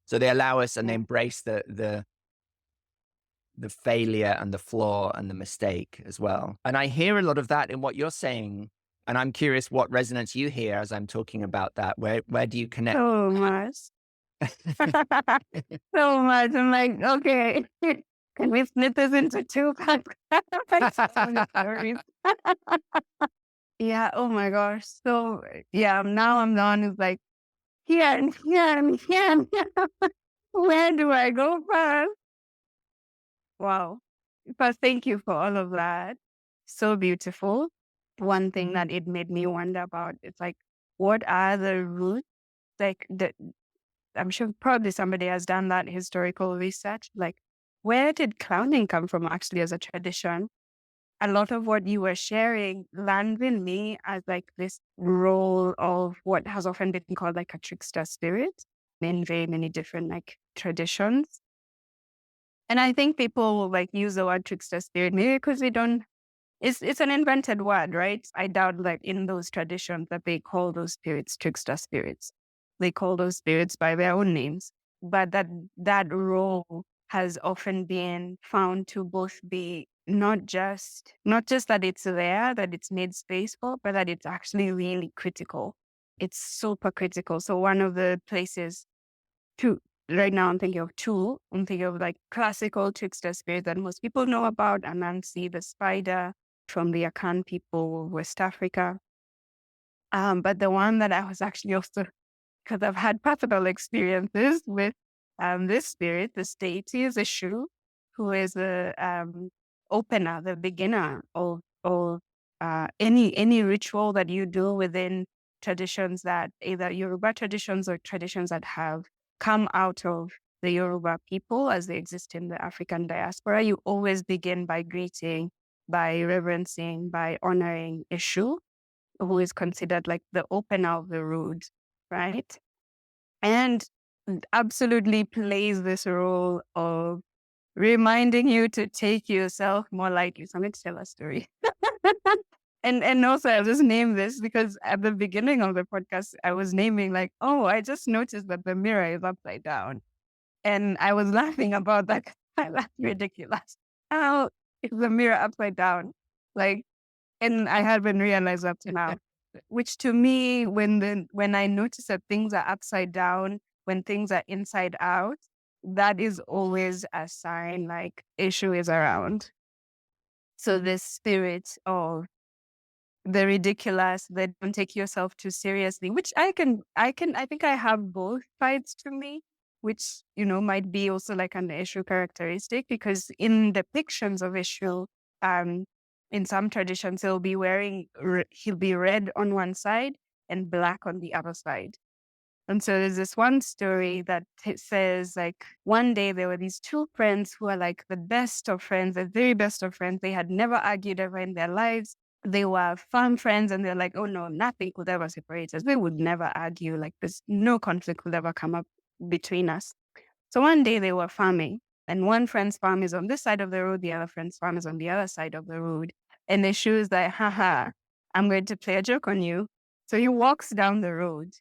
So they allow us and they embrace the failure and the flaw and the mistake as well. And I hear a lot of that in what you're saying. And I'm curious what resonance you hear as I'm talking about that. Where do you connect? So much. So much. I'm like, okay. can we split this into two parts? Like, so many stories. Yeah, oh my gosh. So yeah, now I'm the one who's like, here and here and here and here. Where do I go first? Wow. But thank you for all of that. So beautiful. One thing that it made me wonder about is like, what are the roots? Like I'm sure probably somebody has done that historical research. Like, where did clowning come from actually as a tradition? A lot of what you were sharing landed in me as like this role of what has often been called like a trickster spirit in very many different like traditions. And I think people will like use the word trickster spirit maybe because they don't. It's an invented word, right? I doubt like in those traditions that they call those spirits trickster spirits. They call those spirits by their own names, but that role has often been found to both be not just that it's there, that it's made space for, but that it's actually really critical. It's super critical. So one of the places to right now I'm thinking of two. I'm thinking of like classical trickster spirits that most people know about, Anansi the spider from the Akan people of West Africa. But the one that I was actually also, because I've had personal experiences with this spirit, the deity is a Shu, who is the opener, the beginner of any ritual that you do within traditions that either Yoruba traditions or traditions that have come out of the Yoruba people as they exist in the African diaspora. You always begin by greeting, by reverencing, by honoring Eshu, who is considered like the opener of the road, right? And absolutely plays this role of reminding you to take yourself more lightly. So I'm going to tell a story. And also I'll just name this because at the beginning of the podcast, I was naming like, oh, I just noticed that the mirror is upside down. And I was laughing about that. That's ridiculous. How is the mirror upside down? Like, and I haven't realized up to now. Which to me, when I notice that things are upside down, when things are inside out, that is always a sign like issue is around. So this spirit of the ridiculous, that don't take yourself too seriously, which I think I have both sides to me, which, might be also like an issue characteristic, because in depictions of issue, in some traditions, he'll be red on one side and black on the other side. And so there's this one story that says like one day there were these two friends who are like the best of friends, the very best of friends. They had never argued ever in their lives. They were firm friends and they're like, oh no, nothing could ever separate us. We would never argue. Like there's no conflict could ever come up between us. So one day they were farming and one friend's farm is on this side of the road. The other friend's farm is on the other side of the road. And the Shu is like, haha, I'm going to play a joke on you. So he walks down the road.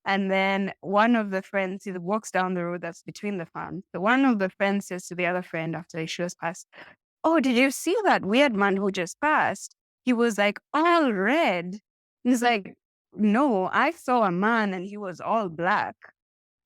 And then one of the friends, he walks down the road that's between the farms. So one of the friends says to the other friend after he shows past, oh, did you see that weird man who just passed? He was like all red. He's like, no, I saw a man and he was all black.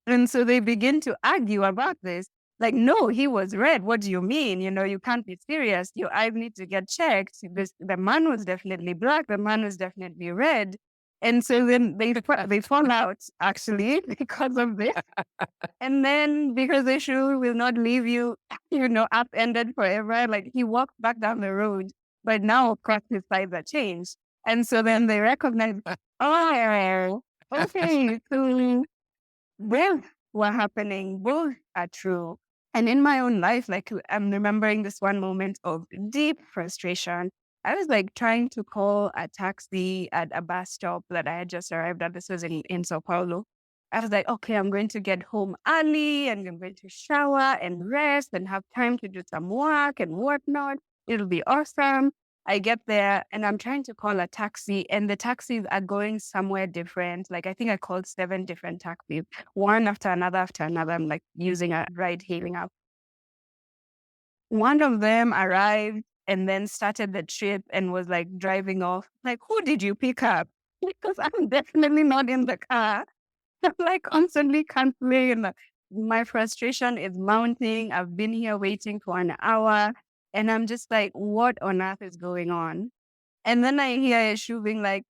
And so they begin to argue about this. Like, no, he was red. What do you mean? You can't be serious. Your eyes need to get checked. The man was definitely black. The man was definitely red. And so then they fall out, actually, because of this. And then because the Shu will not leave you, upended forever, like he walked back down the road, but now, of course, his sides are changed. And so then they recognize, oh, okay, so both were happening, both are true. And in my own life, like I'm remembering this one moment of deep frustration. I was like trying to call a taxi at a bus stop that I had just arrived at. This was in Sao Paulo. I was like, okay, I'm going to get home early and I'm going to shower and rest and have time to do some work and whatnot. It'll be awesome. I get there and I'm trying to call a taxi and the taxis are going somewhere different. Like I think I called 7 different taxis, one after another. I'm like using a ride hailing app. One of them arrived and then started the trip and was like driving off. Like, who did you pick up? Because I'm definitely not in the car. I'm like constantly canceling. my frustration is mounting. I've been here waiting for an hour, and I'm just like, what on earth is going on? And then I hear Eshu being like,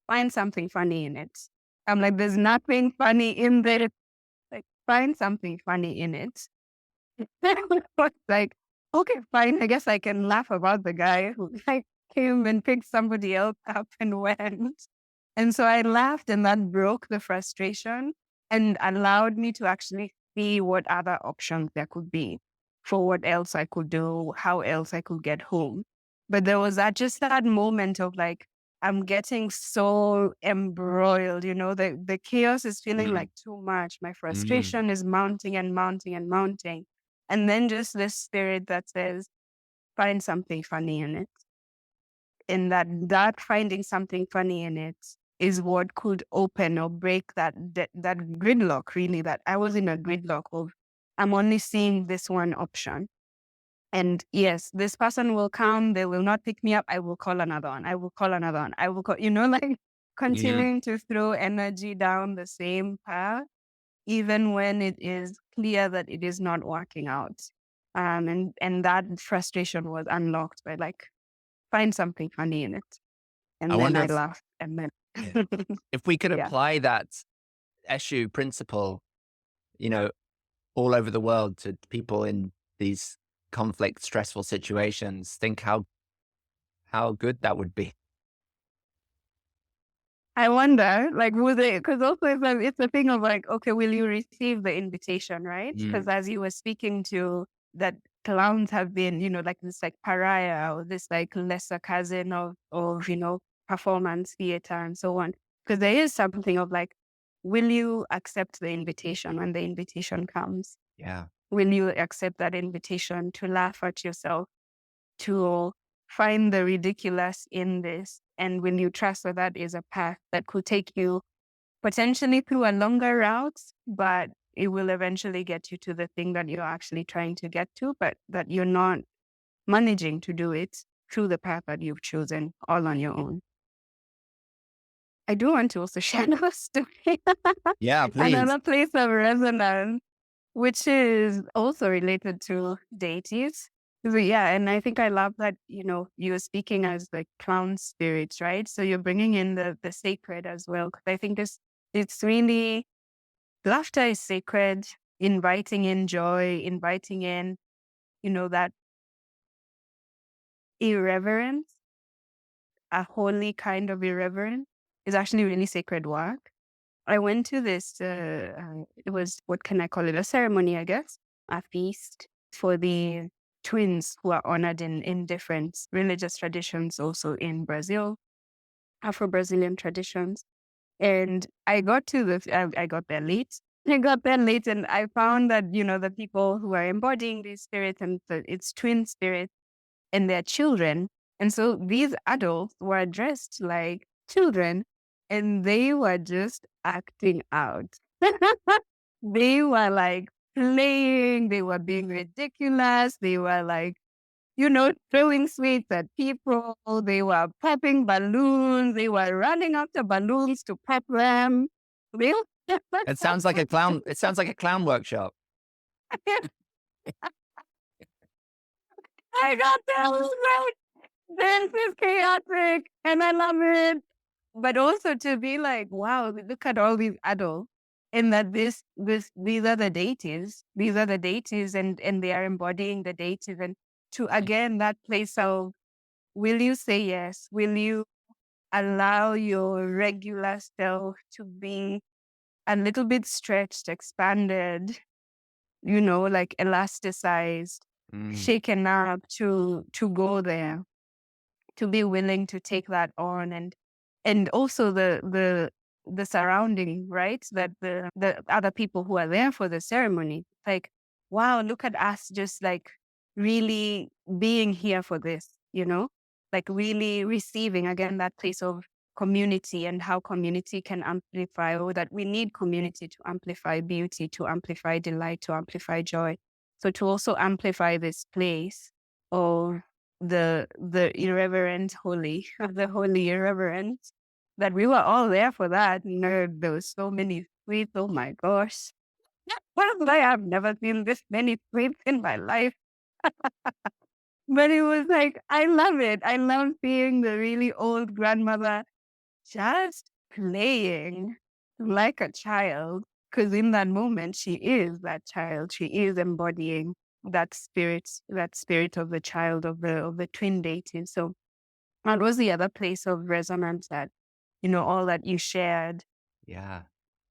find something funny in it. I'm like, there's nothing funny in there. Like, find something funny in it. I was like, okay, fine. I guess I can laugh about the guy who like came and picked somebody else up and went. And so I laughed, and that broke the frustration and allowed me to actually see what other options there could be for what else I could do, how else I could get home. But there was that moment of like, I'm getting so embroiled, the chaos is feeling like too much. My frustration is mounting and mounting and mounting. And then just this spirit that says, find something funny in it. And that finding something funny in it is what could open or break that gridlock, really, that I was in a gridlock of, I'm only seeing this one option. And yes, this person will come, they will not pick me up. I will call another one. I will call another one. I will call, like continuing to throw energy down the same path, even when it is clear that it is not working out. And that frustration was unlocked by like, find something funny in it. And then I laughed. And then if we could apply that Eshu principle, all over the world to people in these conflict, stressful situations, think how good that would be. I wonder, like, would they? Because also it's a thing of like, okay, will you receive the invitation, right? Because as you were speaking to that, clowns have been, like this like pariah or this like lesser cousin of performance theater and so on. Because there is something of like, will you accept the invitation when the invitation comes? Yeah. Will you accept that invitation to laugh at yourself, to find the ridiculous in this? And will you trust that that is a path that could take you potentially through a longer route, but it will eventually get you to the thing that you're actually trying to get to, but that you're not managing to do it through the path that you've chosen all on your own. I do want to also share another story. Yeah, please. Another place of resonance, which is also related to deities. So yeah, and I think I love that, you're speaking as like clown spirits, right? So you're bringing in the sacred as well. Because I think it's really, laughter is sacred, inviting in joy, inviting in, that irreverence, a holy kind of irreverence is actually really sacred work. I went to this, it was, what can I call it? A ceremony, I guess, a feast for the twins who are honored in different religious traditions, also in Brazil, Afro-Brazilian traditions. And I got I got there late. I got there late and I found that, the people who are embodying these spirits and it's twin spirits and their children. And so these adults were dressed like children and they were just acting out. They were like playing, they were being ridiculous, they were like, throwing sweets at people, they were popping balloons, they were running after balloons to pop them. It sounds like a clown workshop. I got that. This is chaotic and I love it. But also to be like, wow, look at all these adults. And that these are the deities. These are the deities and they are embodying the deities. And to again that place of, will you say yes? Will you allow your regular self to be a little bit stretched, expanded, like elasticized, shaken up to go there, to be willing to take that on, and also the surrounding, right? That the other people who are there for the ceremony, like, wow, look at us just like really being here for this, like really receiving again that place of community and how community can amplify, or that we need community to amplify beauty, to amplify delight, to amplify joy. So to also amplify this place of the irreverent holy, the holy irreverent, that we were all there for that. There was so many sweets. Oh my gosh. I was like, I've never seen this many plates in my life. But it was like, I love it. I love seeing the really old grandmother just playing like a child. Because in that moment, she is that child. She is embodying that spirit of the child of the twin deity. So that was the other place of resonance that, all that you shared. Yeah.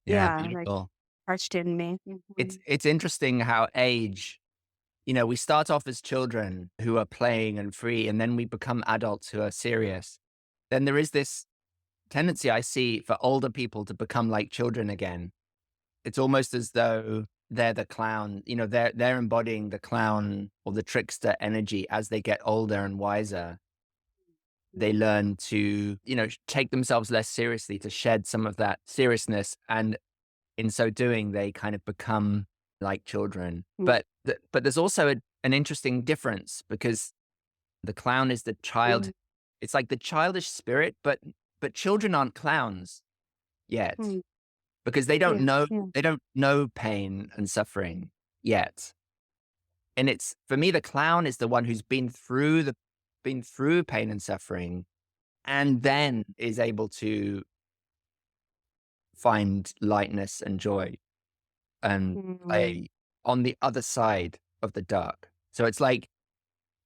Yeah. Yeah, like Beautiful. touched in me. It's interesting how age, we start off as children who are playing and free, and then we become adults who are serious. Then there is this tendency I see for older people to become like children again. It's almost as though they're the clown, they're embodying the clown or the trickster energy as they get older and wiser. They learn to, take themselves less seriously, to shed some of that seriousness. And in so doing, they kind of become like children. Mm. But there's also an interesting difference, because the clown is the child. Mm. It's like the childish spirit, but children aren't clowns yet, Mm. because they don't Yes, know yeah. they don't know pain and suffering yet. And it's, for me, the clown is the one who's been through pain and suffering, and then is able to find lightness and joy and Mm. play on the other side of the dark. So it's like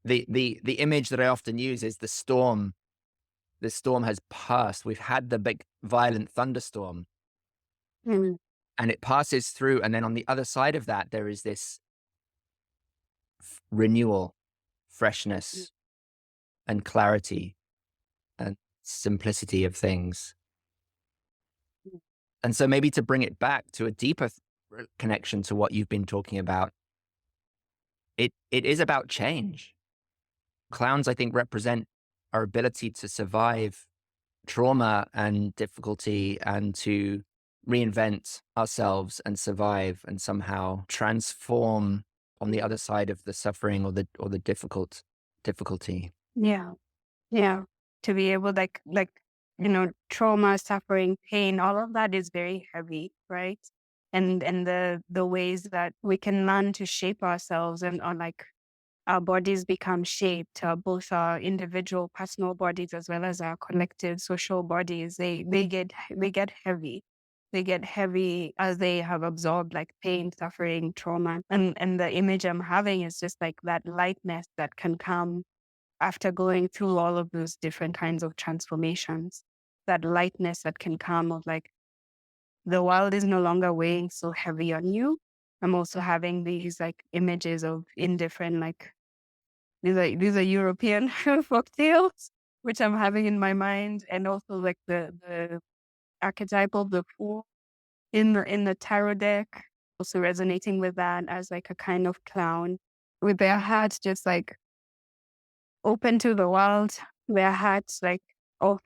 the image that I often use is the storm. The storm has passed. We've had the big violent thunderstorm, Mm. and it passes through. And then on the other side of that, there is this renewal, freshness, and clarity and simplicity of things. Mm. And so maybe to bring it back to a deeper connection to what you've been talking about, it is about change. Clowns, I think, represent our ability to survive trauma and difficulty, and to reinvent ourselves and survive and somehow transform on the other side of the suffering or the difficulty. Yeah. Yeah. To be able trauma, suffering, pain, all of that is very heavy, right? And the ways that we can learn to shape ourselves, and or like our bodies become shaped, both our individual personal bodies as well as our collective social bodies, they get heavy. They get heavy as they have absorbed like pain, suffering, trauma. And the image I'm having is just like that lightness that can come after going through all of those different kinds of transformations. That lightness that can come of like the world is no longer weighing so heavy on you. I'm also having these like images of in different like these are European folk tales, which I'm having in my mind, and also like the archetype of the fool in the tarot deck, also resonating with that as like a kind of clown with their hearts just like open to the world, their hearts like of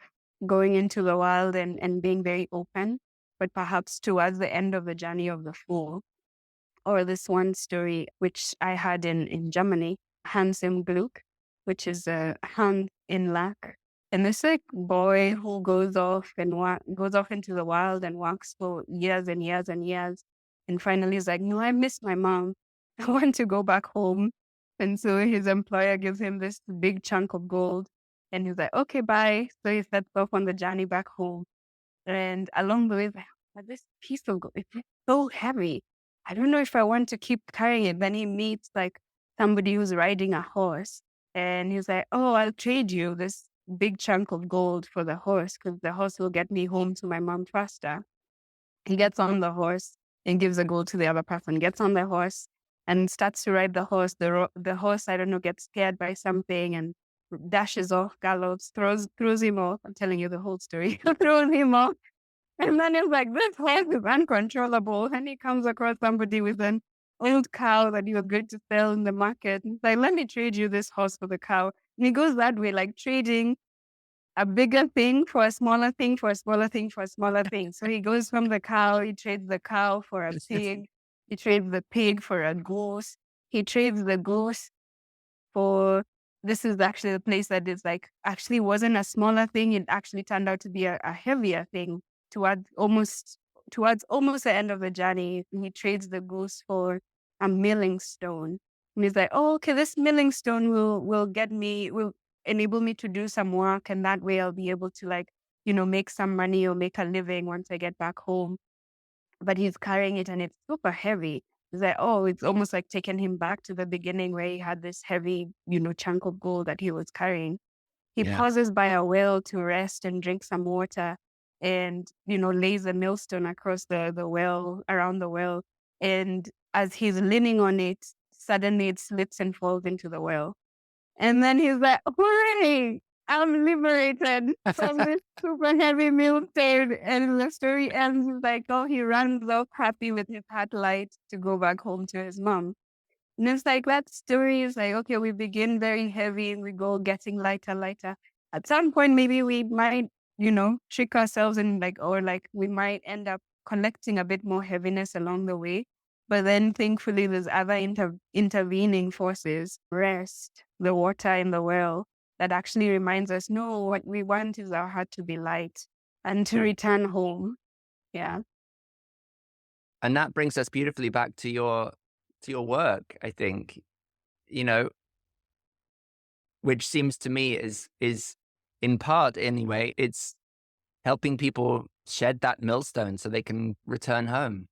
going into the world and being very open, but perhaps towards the end of the journey of the fool. Or this one story, which I had in Germany, Hans im Glück, which is a Hans in luck. And this like boy who goes off into the wild and walks for years and years and years. And finally is like, no, I miss my mom. I want to go back home. And so his employer gives him this big chunk of gold. And he's like, okay, bye. So he sets off on the journey back home. And along the way, he's like, "But this piece of gold, it's so heavy. I don't know if I want to keep carrying it." Then he meets like somebody who's riding a horse. And he's like, oh, I'll trade you this big chunk of gold for the horse, because the horse will get me home to my mom faster. He gets on the horse and gives the gold to the other person, gets on the horse and starts to ride the horse. The horse, I don't know, gets scared by something and dashes off, gallops, throws him off. I'm telling you the whole story. Throws him off. And then it's like, this horse is uncontrollable. And he comes across somebody with an old cow that he was going to sell in the market. He's like, let me trade you this horse for the cow. And he goes that way, like trading a bigger thing for a smaller thing, for a smaller thing, for a smaller thing. So he goes from the cow, he trades the cow for a pig, he trades the pig for a goose, he trades the goose for, this is actually the place that is like, actually wasn't a smaller thing, it actually turned out to be a heavier thing, towards almost towards almost the end of the journey, he trades the goose for a milling stone. And he's like, oh, okay, this milling stone will enable me to do some work. And that way I'll be able to like, make some money or make a living once I get back home. But he's carrying it and it's super heavy. He's like, oh, it's almost like taking him back to the beginning where he had this heavy, chunk of gold that he was carrying. He Yeah. pauses by a well to rest and drink some water and, lays a millstone across the well, around the well. And as he's leaning on it, suddenly it slits and falls into the well. And then he's like, hooray, I'm liberated from this super heavy millstone. And the story ends like, oh, he runs off happy with his heart light to go back home to his mom. And it's like that story is like, okay, we begin very heavy and we go getting lighter, lighter. At some point, maybe we might, trick ourselves and we might end up collecting a bit more heaviness along the way. But then thankfully, there's other intervening forces, rest, the water in the well, that actually reminds us, no, what we want is our heart to be light and to return home. Yeah. And that brings us beautifully back to your work, I think, which seems to me is in part anyway, it's helping people shed that millstone so they can return home.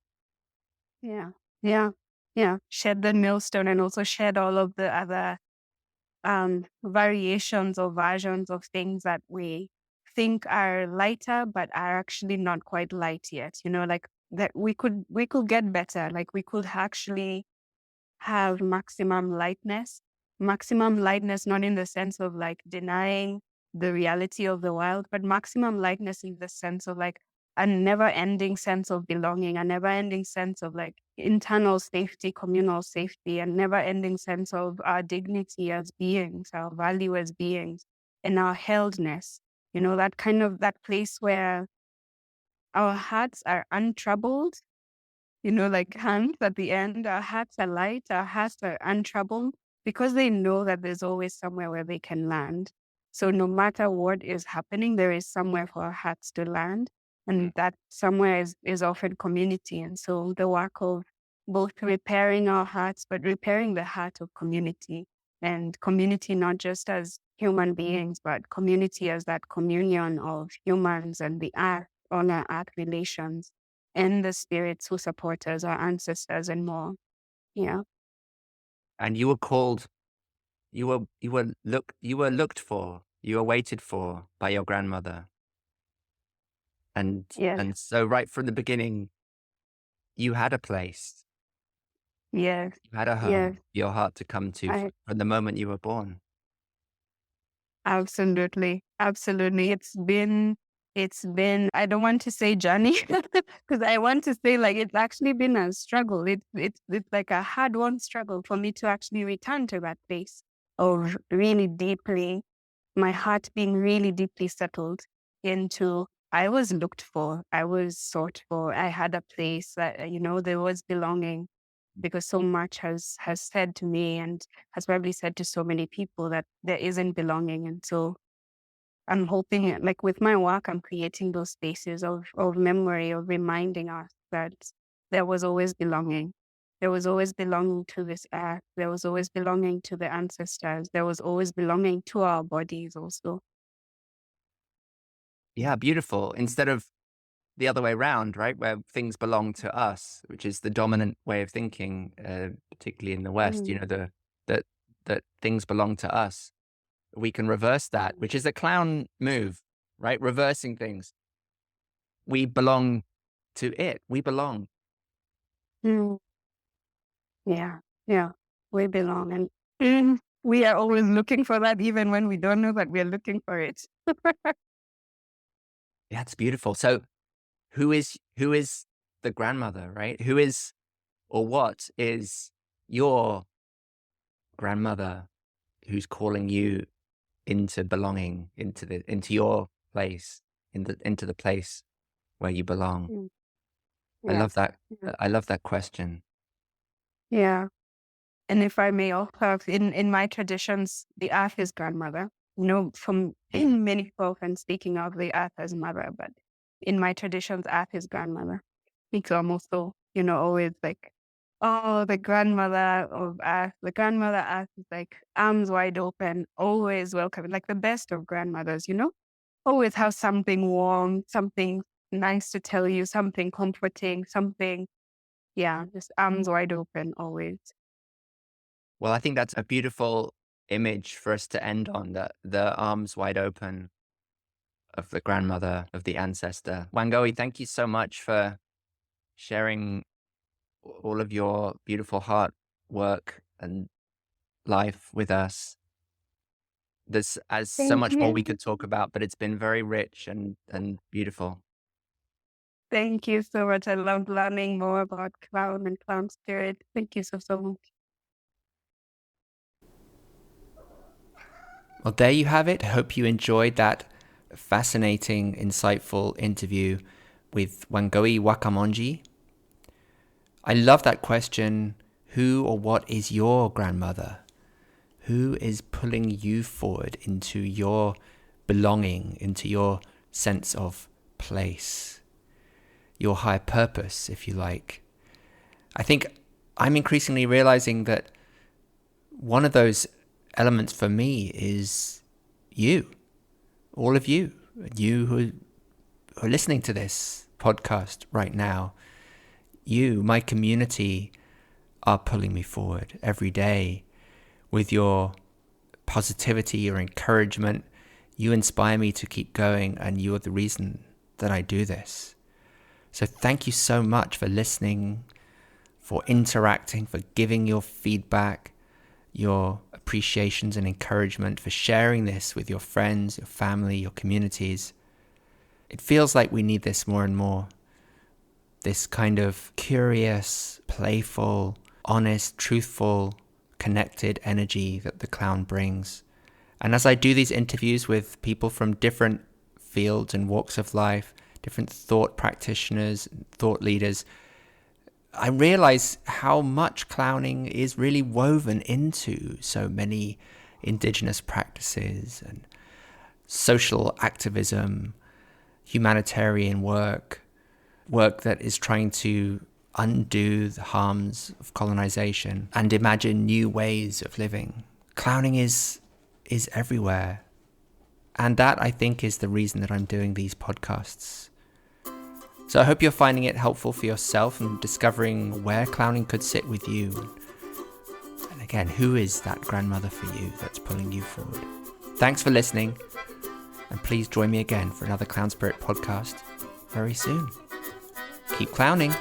Yeah. Yeah. Yeah. Shed the millstone and also shed all of the other variations or versions of things that we think are lighter, but are actually not quite light yet. Like that we could get better. Like we could actually have maximum lightness, not in the sense of like denying the reality of the world, but maximum lightness in the sense of like a never-ending sense of belonging, a never-ending sense of like internal safety, communal safety, a never-ending sense of our dignity as beings, our value as beings, and our heldness. That place where our hearts are untroubled, like hands at the end, our hearts are light, our hearts are untroubled because they know that there's always somewhere where they can land. So no matter what is happening, there is somewhere for our hearts to land. And that somewhere is often community. And so the work of both repairing our hearts, but repairing the heart of community, and community not just as human beings, but community as that communion of humans and the earth, all our earth relations, and the spirits who support us, our ancestors and more. Yeah. And you were called, you were looked for, you were waited for by your grandmother. And Yes. and so right from the beginning, you had a place, Yes. you had a home, Yes. your heart to come to from the moment you were born. Absolutely. Absolutely. It's been, I don't want to say journey because I want to say like it's actually been a struggle. It's like a hard-won struggle for me to actually return to that place of really deeply, my heart being really deeply settled into, I was looked for, I was sought for, I had a place that, there was belonging, because so much has said to me and has probably said to so many people that there isn't belonging. And so I'm hoping, like with my work, I'm creating those spaces of memory, of reminding us that there was always belonging. There was always belonging to this earth. There was always belonging to the ancestors. There was always belonging to our bodies also. Yeah, beautiful. Instead of the other way around, right? Where things belong to us, which is the dominant way of thinking, particularly in the West, that things belong to us. We can reverse that, which is a clown move, right? Reversing things. We belong to it. We belong. Mm. Yeah, yeah, we belong. And we are always looking for that, even when we don't know that we're looking for it. Yeah, it's beautiful. So who is the grandmother, right? Who is, or what is your grandmother who's calling you into belonging, into your place, into the place where you belong? Mm. I Yeah, love that. yeah, I love that question. yeah. And if I may also, in my traditions, the earth is grandmother. From many people often speaking of the earth as mother, but in my traditions, earth is grandmother. It's almost so, always like, oh, the grandmother Earth is like arms wide open, always welcoming, like the best of grandmothers, always have something warm, something nice to tell you, something comforting, something, yeah, just arms wide open always. Well, I think that's a beautiful image for us to end on, the arms wide open of the grandmother, of the ancestor. Wangũi, thank you so much for sharing all of your beautiful heart work and life with us. There's as so Thank much more we you. could talk about, but it's been very rich and beautiful. Thank you so much. I loved learning more about clown and clown spirit. Thank you so, so much. Well, there you have it. Hope you enjoyed that fascinating, insightful interview with Wangũi wa Kamonji. I love that question. Who or what is your grandmother? Who is pulling you forward into your belonging, into your sense of place, your higher purpose, if you like? I think I'm increasingly realizing that one of those elements for me is you, all of you who are listening to this podcast right now. You, my community, are pulling me forward every day with your positivity, your encouragement. You inspire me to keep going, and you are the reason that I do this. So thank you so much for listening, for interacting, for giving your feedback, your appreciations and encouragement, for sharing this with your friends, your family, your communities. It feels like we need this more and more. This kind of curious, playful, honest, truthful, connected energy that the clown brings. And as I do these interviews with people from different fields and walks of life, different thought practitioners, thought leaders, I realize how much clowning is really woven into so many Indigenous practices and social activism, humanitarian work that is trying to undo the harms of colonization and imagine new ways of living. Clowning is everywhere. And that, I think, is the reason that I'm doing these podcasts. So I hope you're finding it helpful for yourself and discovering where clowning could sit with you. And again, who is that grandmother for you that's pulling you forward? Thanks for listening. And please join me again for another Clown Spirit podcast very soon. Keep clowning.